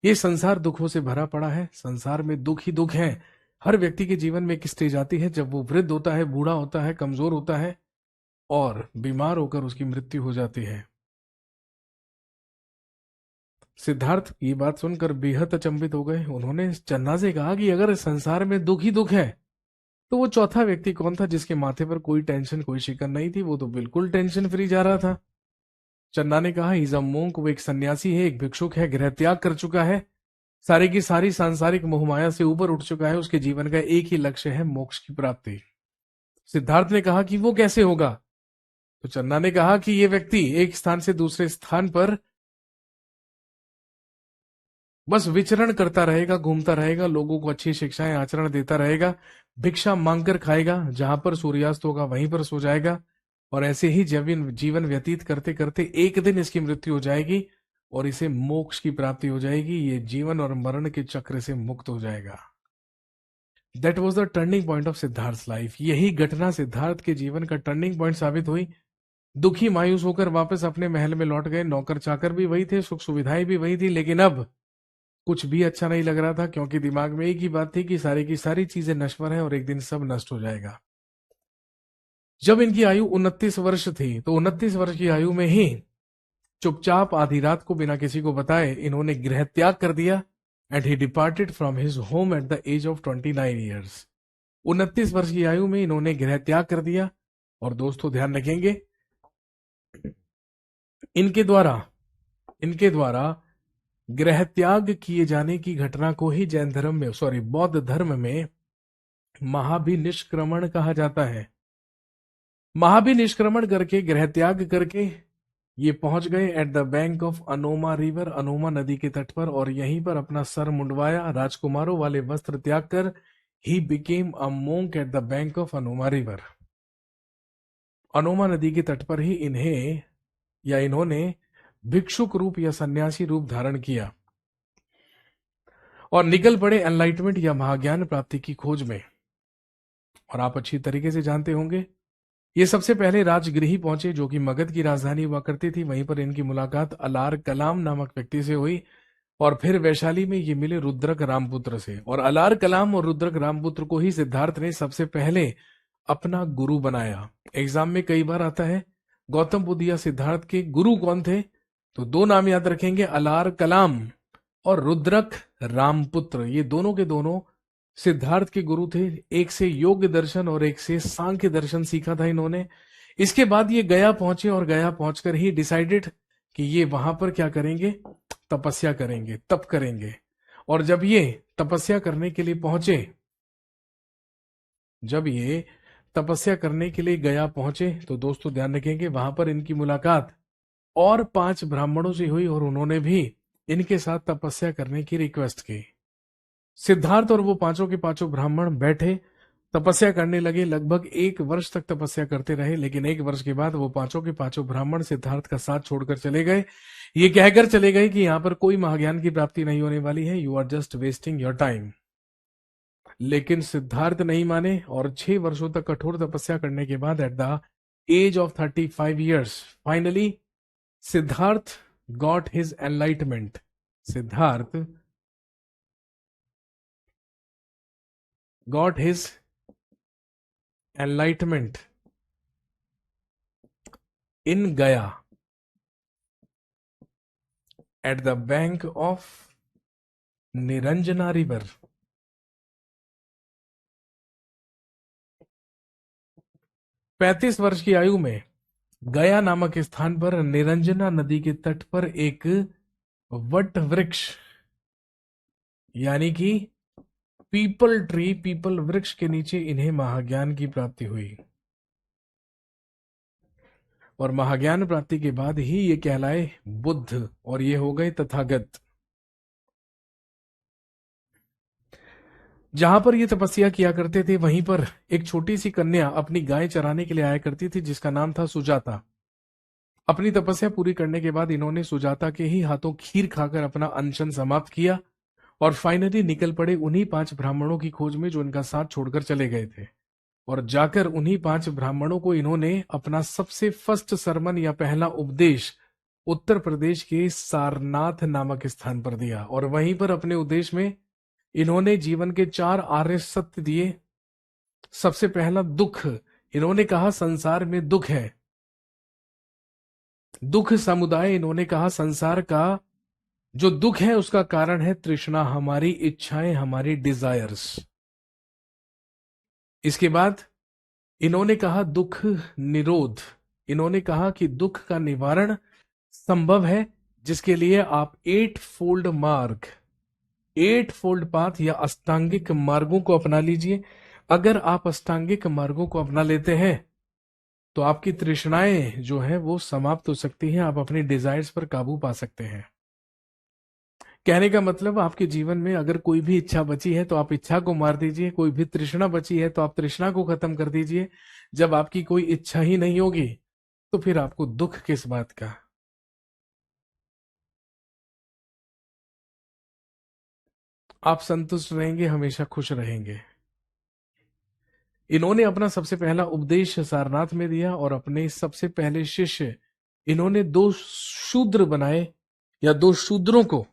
ये संसार दुखों से भरा पड़ा है, संसार में दुख ही दुख है। हर व्यक्ति के जीवन में एक स्टेज आती है जब वो वृद्ध होता है, बूढ़ा होता है, कमजोर होता है और बीमार होकर उसकी मृत्यु हो जाती है। सिद्धार्थ ये बात सुनकर बेहद अचंभित हो गए। उन्होंने चन्ना से कहा कि अगर संसार में दुख ही दुख है तो वो चौथा व्यक्ति कौन था जिसके माथे पर कोई टेंशन कोई शिकन नहीं थी? वो तो बिल्कुल टेंशन फ्री जा रहा था। चन्ना ने कहा, इज अ मोंक, वो एक सन्यासी है, एक भिक्षुक है, गृह त्याग कर चुका है, सारी की सारी सांसारिक मोहमाया से ऊपर उठ चुका है। उसके जीवन का एक ही लक्ष्य है, मोक्ष की प्राप्ति। सिद्धार्थ ने कहा कि वो कैसे होगा? तो चन्ना ने कहा कि ये व्यक्ति एक स्थान से दूसरे स्थान पर बस विचरण करता रहेगा, घूमता रहेगा, लोगों को अच्छी शिक्षाएं आचरण देता रहेगा, भिक्षा मांगकर खाएगा, जहां पर सूर्यास्त होगा वहीं पर सो जाएगा और ऐसे ही जीवन व्यतीत करते करते एक दिन इसकी मृत्यु हो जाएगी और इसे मोक्ष की प्राप्ति हो जाएगी। ये जीवन और मरण के चक्र से मुक्त हो जाएगा। That was the turning point of Siddharth life. यही घटना सिद्धार्थ के जीवन का टर्निंग पॉइंट साबित हुई। दुखी मायूस होकर वापस अपने महल में लौट गए। नौकर चाकर भी वही थे, सुख सुविधाएं भी वही थी, लेकिन अब कुछ भी अच्छा नहीं लग रहा था, क्योंकि दिमाग में एक ही बात थी कि सारी की सारी चीजें नश्वर हैं और एक दिन सब नष्ट हो जाएगा। जब इनकी आयु 29 वर्ष थी तो 29 वर्ष की आयु में ही चुपचाप आधी रात को बिना किसी को बताए इन्होंने गृह त्याग कर दिया and he departed from his home at the age of 29 years. 29 वर्ष की आयु में इन्होंने गृह त्याग कर दिया। और दोस्तों ध्यान रखेंगे, इनके द्वारा गृह त्याग किए जाने की घटना को ही जैन धर्म में, बौद्ध धर्म में महाभिनिष्क्रमण कहा जाता है। महाभिनिष्क्रमण करके, गृह त्याग करके ये पहुंच गए eight the bank of Anoma river, Anoma नदी के तट पर, और यहीं पर अपना सर मुंडवाया, राजकुमारों वाले वस्त्र त्याग कर he became a monk eight the bank of Anoma river. Anoma नदी के तट पर ही इन्होंने भिक्षुक रूप या सन्यासी रूप धारण किया और निकल पड़े एनलाइटमेंट या महाज्ञान प्राप्ति की खोज में। और आप अच्छी तरीके से जानते होंगे, ये सबसे पहले राजगृही पहुंचे जो कि मगध की राजधानी हुआ करती थी। वहीं पर इनकी मुलाकात अलार कलाम नामक व्यक्ति से हुई और फिर वैशाली में ये मिले रुद्रक रामपुत्र से। और अलार कलाम और रुद्रक रामपुत्र को ही सिद्धार्थ ने सबसे पहले अपना गुरु बनाया। एग्जाम में कई बार आता है गौतम बुद्ध या सिद्धार्थ के गुरु कौन थे, तो 2 नाम याद रखेंगे, अलार कलाम और रुद्रक रामपुत्र। ये दोनों के दोनों सिद्धार्थ के गुरु थे। एक से योग दर्शन और एक से सांख्य दर्शन सीखा था इन्होंने। इसके बाद ये गया पहुंचे और गया पहुंचकर ही डिसाइडेड कि ये वहां पर क्या करेंगे, तपस्या करेंगे, तप करेंगे। और जब ये तपस्या करने के लिए पहुंचे, जब ये तपस्या करने के लिए गया पहुंचे तो दोस्तों ध्यान रखेंगे वहां पर इनकी मुलाकात और 5 ब्राह्मणों से हुई और उन्होंने भी इनके साथ तपस्या करने की रिक्वेस्ट की। सिद्धार्थ और वो पांचों के पांचों ब्राह्मण बैठे तपस्या करने लगे। लगभग 1 वर्ष तक तपस्या करते रहे, लेकिन 1 वर्ष के बाद वो पांचों के पांचों ब्राह्मण सिद्धार्थ का साथ छोड़कर चले गए। ये कहकर चले गए कि यहां पर कोई महाज्ञान की प्राप्ति नहीं होने वाली है, you are just wasting your time. लेकिन सिद्धार्थ नहीं माने और 6 वर्षों तक कठोर तपस्या करने के बाद at the age of 35 years finally Siddhartha got his enlightenment. Siddhartha got his enlightenment in Gaya at the bank of Niranjana river. 35 वर्ष की आयु में गया नामक स्थान पर निरंजना नदी के तट पर एक वट वृक्ष यानी कि पीपल ट्री, पीपल वृक्ष के नीचे इन्हें महाज्ञान की प्राप्ति हुई। और महाज्ञान प्राप्ति के बाद ही ये कहलाए बुद्ध और ये हो गए तथागत। जहां पर ये तपस्या किया करते थे वहीं पर एक छोटी सी कन्या अपनी गाय चराने के लिए आया करती थी जिसका नाम था सुजाता। अपनी तपस्या पूरी करने के बाद इन्होंने सुजाता के ही हाथों खीर खाकर अपना अनशन समाप्त किया और फाइनली निकल पड़े उन्हीं 5 ब्राह्मणों की खोज में जो इनका साथ छोड़कर चले गए थे। और जाकर उन्हीं 5 ब्राह्मणों को इन्होंने अपना सबसे फर्स्ट सरमन या पहला उपदेश उत्तर प्रदेश के सारनाथ नामक स्थान पर दिया। और वहीं पर अपने उपदेश में इन्होंने जीवन के 4 आर्य सत्य दिए। सबसे पहला दुख, इन्होंने कहा संसार में दुख है। दुख समुदाय, इन्होंने कहा संसार का जो दुख है उसका कारण है तृष्णा, हमारी इच्छाएं, हमारी डिजायर्स। इसके बाद इन्होंने कहा दुख निरोध। इन्होंने कहा कि दुख का निवारण संभव है जिसके लिए आप 8 फोल्ड मार्ग, 8 फोल्ड पाथ या अष्टांगिक मार्गों को अपना लीजिए। अगर आप अष्टांगिक मार्गों को अपना लेते हैं तो आपकी तृष्णाएं जो है वो समाप्त हो सकती हैं, आप अपनी डिजायर्स पर काबू पा सकते हैं। कहने का मतलब आपके जीवन में अगर कोई भी इच्छा बची है तो आप इच्छा को मार दीजिए, कोई भी तृष्णा बची है तो आप तृष्णा को खत्म कर दीजिए। जब आपकी कोई इच्छा ही नहीं होगी तो फिर आपको दुख किस बात का। आप संतुष्ट रहेंगे, हमेशा खुश रहेंगे। इन्होंने अपना सबसे पहला उपदेश सारनाथ में दिया और अपने सबसे पहले शिष्य इन्होंने 2 शूद्र बनाए या 2 शूद्रों को,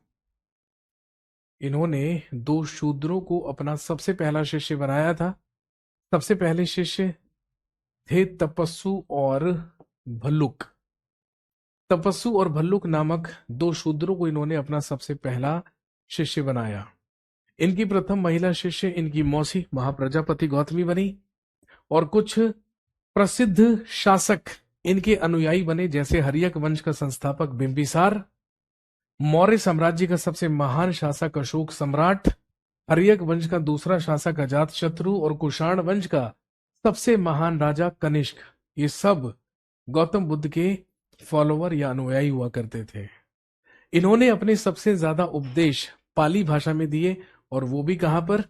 इन्होंने 2 शूद्रों को अपना सबसे पहला शिष्य बनाया था। सबसे पहले शिष्य थे तपस्सु और भल्लुक। तपस्सु और भल्लुक नामक 2 शूद्रों को इन्होंने अपना सबसे पहला शिष्य बनाया। इनकी प्रथम महिला शिष्य इनकी मौसी महाप्रजापति गौतमी बनी और कुछ प्रसिद्ध शासक इनके अनुयायी बने, जैसे हर्यक वंश का संस्थापक बिंबिसार, मौर्य साम्राज्य का सबसे महान शासक अशोक सम्राट, हर्यक वंश का दूसरा शासक अजातशत्रु और कुषाण वंश का सबसे महान राजा कनिष्क। ये सब गौतम बुद्ध के फॉलोवर या अनुयायी हुआ करते थे। इन्होंने अपने सबसे ज्यादा उपदेश पाली भाषा में दिए और वो भी कहां पर,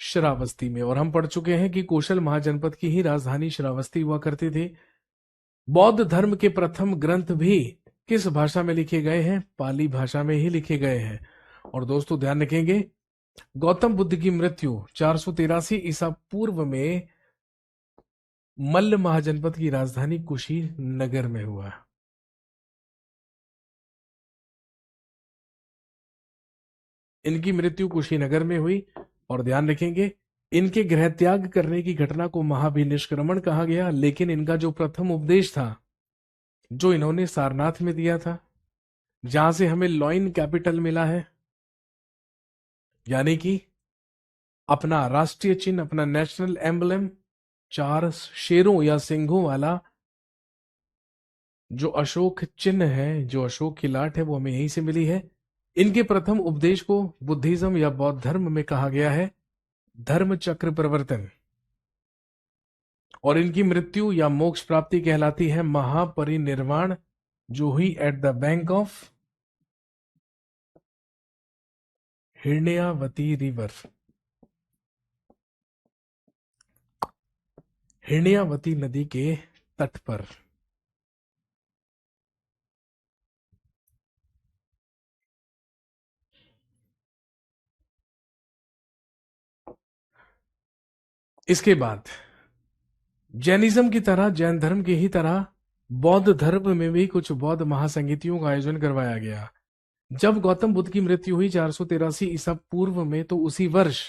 श्रावस्ती में। और हम पढ़ चुके हैं कि कौशल महाजनपद की ही राजधानी श्रावस्ती हुआ करती थी। बौद्ध धर्म के प्रथम ग्रंथ भी किस भाषा में लिखे गए हैं, पाली भाषा में ही लिखे गए हैं। और दोस्तों ध्यान रखेंगे गौतम बुद्ध की मृत्यु 483 ईसा पूर्व में मल्ल महाजनपद की राजधानी कुशीनगर में हुआ। इनकी मृत्यु कुशीनगर में हुई। और ध्यान रखेंगे इनके गृह त्याग करने की घटना को महाभिनिष्क्रमण कहा गया। लेकिन इनका जो प्रथम उपदेश था जो इन्होंने सारनाथ में दिया था, जहां से हमें लॉइन कैपिटल मिला है, यानी कि अपना राष्ट्रीय चिन्ह, अपना नेशनल एम्बलम, 4 शेरों या सिंहों वाला जो अशोक चिन्ह है, जो अशोक की लाट है, वो हमें यहीं से मिली है। इनके प्रथम उपदेश को बुद्धिज्म या बौद्ध धर्म में कहा गया है धर्म चक्र प्रवर्तन। और इनकी मृत्यु या मोक्ष प्राप्ति कहलाती है महापरिनिर्वाण, जो हुई at the bank of Hiranyavati river, Hiranyavati नदी के तट पर। इसके बाद जैनिज्म की तरह, जैन धर्म की ही तरह बौद्ध धर्म में भी कुछ बौद्ध महासंगीतियों का आयोजन करवाया गया। जब गौतम बुद्ध की मृत्यु हुई 483 ईसा पूर्व में, तो उसी वर्ष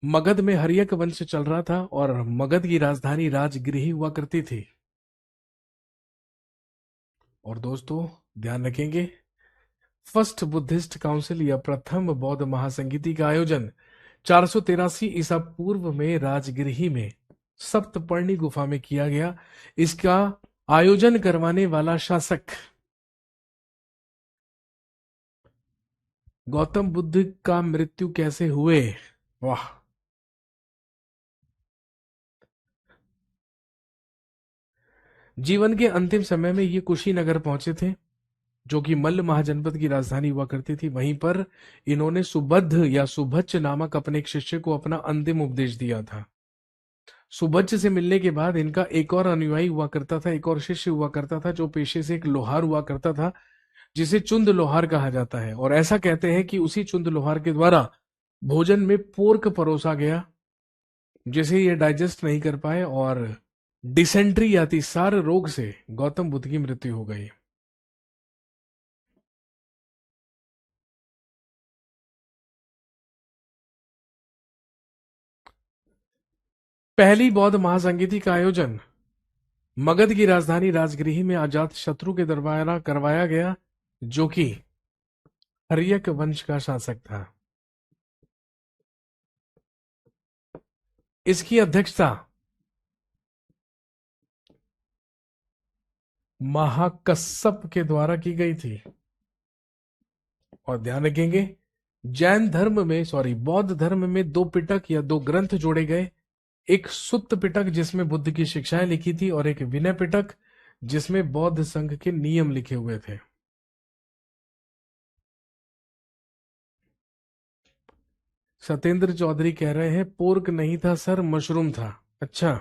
मगध में हर्यक वंश चल रहा था और मगध की राजधानी राजगृही हुआ करती थी। और दोस्तों ध्यान रखेंगे, फर्स्ट बुद्धिस्ट काउंसिल या प्रथम बौद्ध महासंगीति का आयोजन 483 ईसा पूर्व में राजगृही में सप्तपर्णी गुफा में किया गया। इसका आयोजन करवाने वाला शासक गौतम बुद्ध का मृत्यु कैसे हुए? वाह! जीवन के अंतिम समय में ये कुशीनगर पहुंचे थे, जो कि मल्ल महाजनपद की राजधानी हुआ करती थी। वहीं पर इन्होंने सुबद्ध या सुभच्च नामक अपने एक शिष्य को अपना अंतिम उपदेश दिया था। सुभज्ज से मिलने के बाद इनका एक और अनुयायी हुआ करता था, एक और शिष्य हुआ करता था, जो पेशे से एक लोहार हुआ करता था, जिसे चुंद लोहार कहा जाता है। और ऐसा कहते हैं कि उसी चुंद लोहार के द्वारा भोजन में पोर्क परोसा गया, जिसे ये डाइजेस्ट नहीं कर पाए और डिसेंट्री या अतिसार रोग से गौतम बुद्ध की मृत्यु हो गई। पहली बौद्ध महासंगीति का आयोजन मगध की राजधानी राजगृही में अजात शत्रु के दरबार करवाया गया, जो कि हर्यक वंश का शासक था। इसकी अध्यक्षता महाकश्यप के द्वारा की गई थी। और ध्यान रखेंगे, जैन धर्म में, सॉरी, बौद्ध धर्म में दो पिटक या दो ग्रंथ जोड़े गए। एक सुत्त पिटक जिसमें बुद्ध की शिक्षाएं लिखी थी, और एक विनय पिटक जिसमें बौद्ध संघ के नियम लिखे हुए थे। सत्येंद्र चौधरी कह रहे हैं पोर्क नहीं था सर, मशरूम था। अच्छा।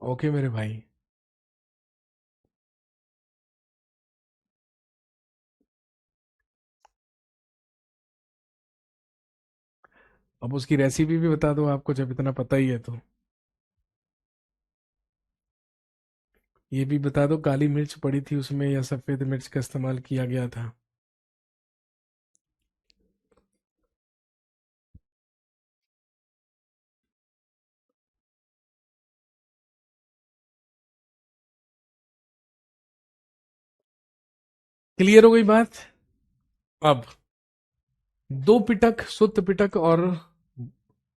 ओके मेरे भाई। अब उसकी रेसिपी भी बता दो आपको, जब इतना पता ही है तो। ये भी बता दो काली मिर्च पड़ी थी उसमें या सफेद मिर्च का इस्तेमाल किया गया था। क्लियर हो गई बात? अब दो पिटक, सुत्त पिटक और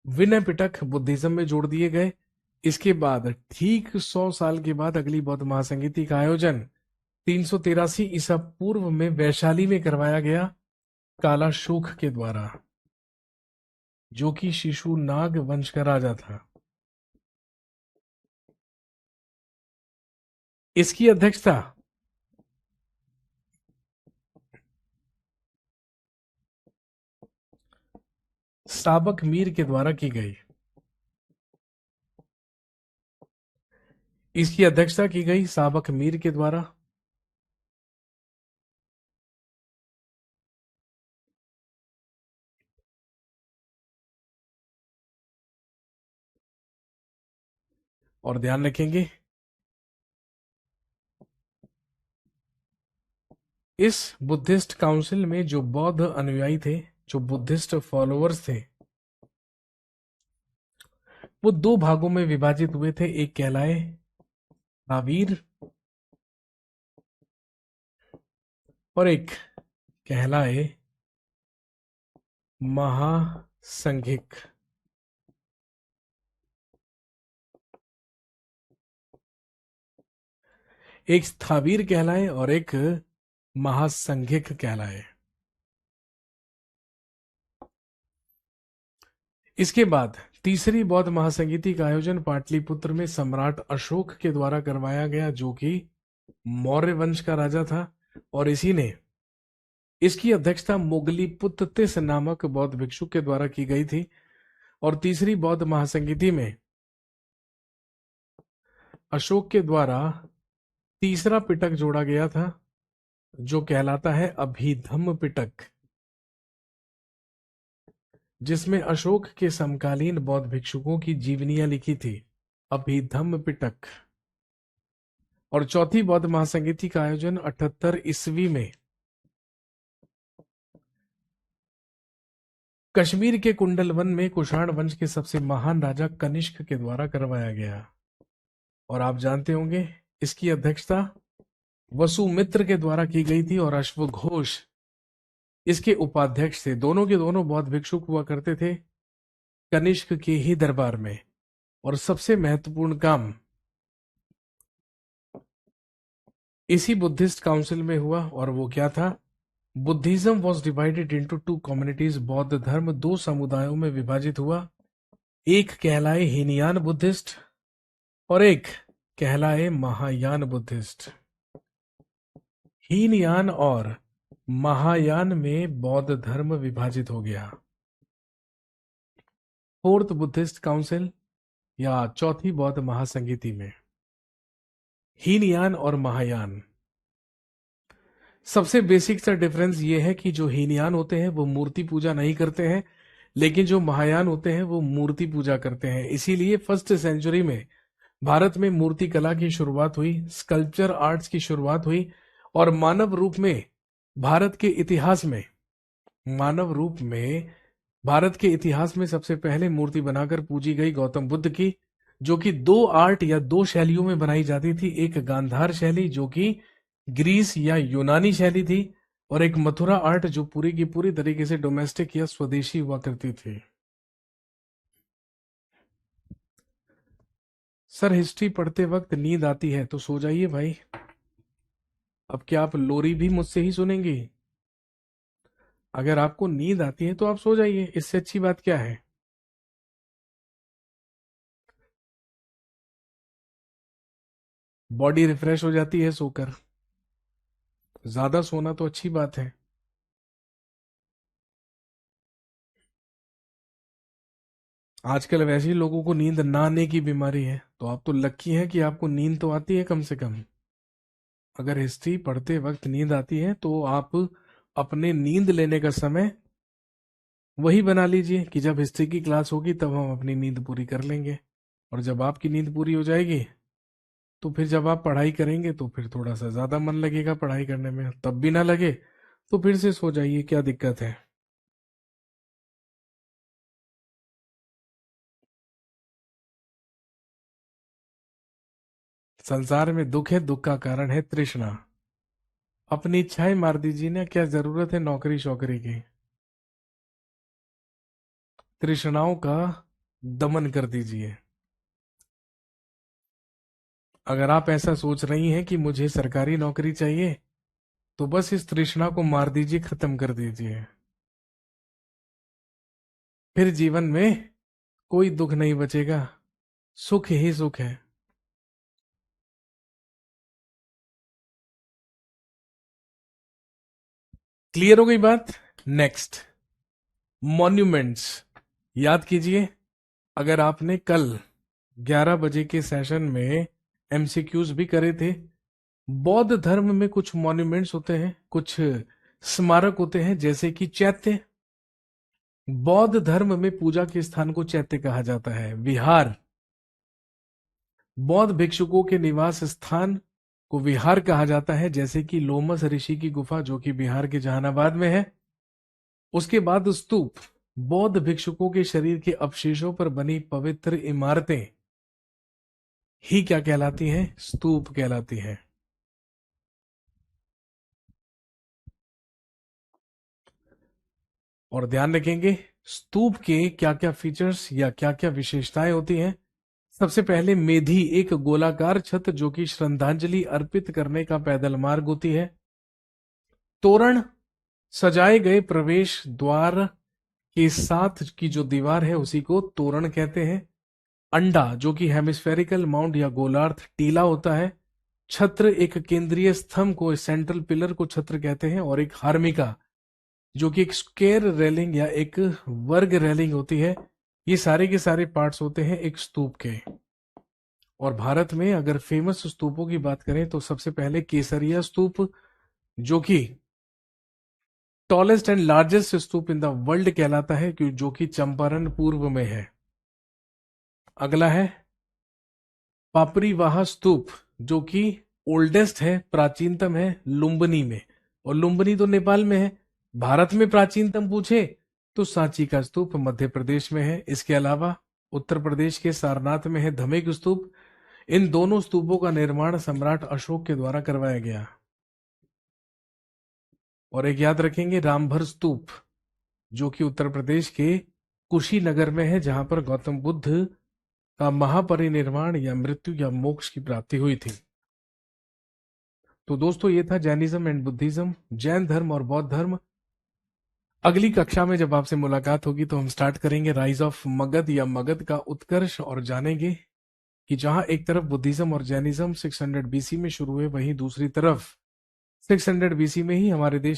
विनय पिटक बुद्धिज्म में जोड़ दिए गए। इसके बाद ठीक 100 साल के बाद अगली बौद्ध महासंगीति का आयोजन 383 ईसा पूर्व में वैशाली में करवाया गया कालाशोक के द्वारा, जो कि शिशु नाग वंश का राजा था। इसकी अध्यक्षता साबक मीर के द्वारा की गई। इसकी अध्यक्षता की गई साबक मीर के द्वारा। और ध्यान रखेंगे, इस बुद्धिस्ट काउंसिल में जो बौद्ध अनुयायी थे, जो बुद्धिस्ट फॉलोअर्स थे, वो दो भागों में विभाजित हुए थे। एक कहलाए महावीर और एक कहलाए महासंघिक। एक स्थावीर कहलाए और एक महासंघिक कहलाए। इसके बाद तीसरी बौद्ध महासंगीति का आयोजन पाटलिपुत्र में सम्राट अशोक के द्वारा करवाया गया, जो कि मौर्य वंश का राजा था, और इसकी अध्यक्षता मोगलीपुत्तिस नामक बौद्ध भिक्षु के द्वारा की गई थी। और तीसरी बौद्ध महासंगीति में अशोक के द्वारा तीसरा पिटक जोड़ा गया था, जो कहलाता है अभिधम्म पिटक, जिसमें अशोक के समकालीन बौद्ध भिक्षुकों की जीवनियां लिखी थी, अभिधम्म पिटक। और चौथी बौद्ध महासंगीति का आयोजन 78 ईस्वी में कश्मीर के कुंडलवन में कुषाण वंश के सबसे महान राजा कनिष्क के द्वारा करवाया गया। और आप जानते होंगे इसकी अध्यक्षता वसुमित्र के द्वारा की गई थी, और अश्वघोष इसके उपाध्यक्ष थे। दोनों के दोनों बौद्ध भिक्षुक हुआ करते थे कनिष्क के ही दरबार में। और सबसे महत्वपूर्ण काम इसी बुद्धिस्ट काउंसिल में हुआ, और वो क्या था? Buddhism was divided into 2 communities. बौद्ध धर्म 2 समुदायों में विभाजित हुआ, एक कहलाए हीनयान बुद्धिस्ट और एक कहलाए महायान बुद्धिस्ट। हीनयान और महायान में बौद्ध धर्म विभाजित हो गया। फोर्थ बुद्धिस्ट काउंसिल या चौथी बौद्ध महासंगीति में हीनयान और महायान, सबसे बेसिक सा डिफरेंस ये है कि जो हीनयान होते हैं वो मूर्ति पूजा नहीं करते हैं, लेकिन जो महायान होते हैं वो मूर्ति पूजा करते हैं। इसीलिए फर्स्ट सेंचुरी में भारत में मूर्ति कला की शुरुआत हुई, स्कल्पचर आर्ट्स की शुरुआत हुई, और मानव रूप में भारत के इतिहास में सबसे पहले मूर्ति बनाकर पूजी गई गौतम बुद्ध की, जो कि 2 आर्ट या 2 शैलियों में बनाई जाती थी। एक गांधार शैली जो कि ग्रीस या यूनानी शैली थी, और एक मथुरा आर्ट जो पूरी की पूरी तरीके से डोमेस्टिक या स्वदेशी हुआ करती थी। सर हिस्ट्री पढ़ते वक्त नींद आती है तो सो जाइए भाई। अब क्या आप लोरी भी मुझसे ही सुनेंगी? अगर आपको नींद आती है तो आप सो जाइए, इससे अच्छी बात क्या है? बॉडी रिफ्रेश हो जाती है सोकर। ज्यादा सोना तो अच्छी बात है। आजकल वैसे ही लोगों को नींद ना आने की बीमारी है, तो आप तो लकी हैं कि आपको नींद तो आती है कम से कम। अगर हिस्ट्री पढ़ते वक्त नींद आती है तो आप अपने नींद लेने का समय वही बना लीजिए कि जब हिस्ट्री की क्लास होगी तब हम अपनी नींद पूरी कर लेंगे, और जब आपकी नींद पूरी हो जाएगी तो फिर जब आप पढ़ाई करेंगे तो फिर थोड़ा सा ज्यादा मन लगेगा पढ़ाई करने में। तब भी ना लगे तो फिर से सो जाइए, क्या दिक्कत है? संसार में दुख है, दुख का कारण है तृष्णा। अपनी इच्छाएं मार दीजिए ना, क्या जरूरत है नौकरी शौकरी की? तृष्णाओं का दमन कर दीजिए। अगर आप ऐसा सोच रही हैं कि मुझे सरकारी नौकरी चाहिए, तो बस इस तृष्णा को मार दीजिए, खत्म कर दीजिए। फिर जीवन में कोई दुख नहीं बचेगा, सुख ही सुख है। क्लियर हो गई बात? Next, monuments. याद कीजिए, अगर आपने कल 11 बजे के सेशन में एमसीक्यूज भी करे थे, बौद्ध धर्म में कुछ मॉन्यूमेंट्स होते हैं, कुछ स्मारक होते हैं, जैसे कि चैत्य। बौद्ध धर्म में पूजा के स्थान को चैत्य कहा जाता है। विहार, बौद्ध भिक्षुकों के निवास स्थान को विहार कहा जाता है, जैसे कि लोमस ऋषि की गुफा जो कि बिहार के जहानाबाद में है। उसके बाद स्तूप, बौद्ध भिक्षुकों के शरीर के अवशेषों पर बनी पवित्र इमारतें ही क्या कहलाती हैं? स्तूप कहलाती हैं। और ध्यान रखेंगे स्तूप के क्या क्या फीचर्स या क्या क्या विशेषताएं होती हैं। सबसे पहले मेधी, एक गोलाकार छत जो कि श्रद्धांजलि अर्पित करने का पैदल मार्ग होती है। तोरण, सजाए गए प्रवेश द्वार के साथ की जो दीवार है उसी को तोरण कहते हैं। अंडा जो कि हेमिस्फेरिकल माउंट या गोलार्ध टीला होता है। छत्र एक केंद्रीय स्तंभ को, सेंट्रल पिलर को छत्र कहते हैं। और एक हार्मिका जो कि एक स्क्वायर रेलिंग या एक वर्ग रेलिंग होती है। ये सारे के सारे पार्ट्स होते हैं एक स्तूप के। और भारत में अगर फेमस स्तूपों की बात करें तो सबसे पहले केसरिया स्तूप जो कि tallest and largest stupa in the world कहलाता है, जो कि चंपारण पूर्व में है। अगला है पापरीवाहा स्तूप जो कि ओल्डेस्ट है, प्राचीनतम है लुम्बिनी में। और लुम्बिनी तो नेपाल में है। भारत में प्राचीनतम पूछे तो सांची का स्तूप मध्य प्रदेश में है। इसके अलावा उत्तर प्रदेश के सारनाथ में है धमेक स्तूप। इन दोनों स्तूपों का निर्माण सम्राट अशोक के द्वारा करवाया गया। और एक याद रखेंगे रामभर स्तूप जो कि उत्तर प्रदेश के कुशीनगर में है, जहां पर गौतम बुद्ध का महापरिनिर्वाण या मृत्यु या मोक्ष की प्राप्ति हुई थी। तो दोस्तों ये था जैनिज्म एंड बुद्धिज्म, जैन धर्म और बौद्ध धर्म। अगली कक्षा में जब आपसे मुलाकात होगी तो हम स्टार्ट करेंगे राइज ऑफ मगध या मगध का उत्कर्ष, और जानेंगे कि जहां एक तरफ बुद्धिज्म और जैनिज्म 600 बीसी में शुरू हुए, वहीं दूसरी तरफ 600 बीसी में ही हमारे देश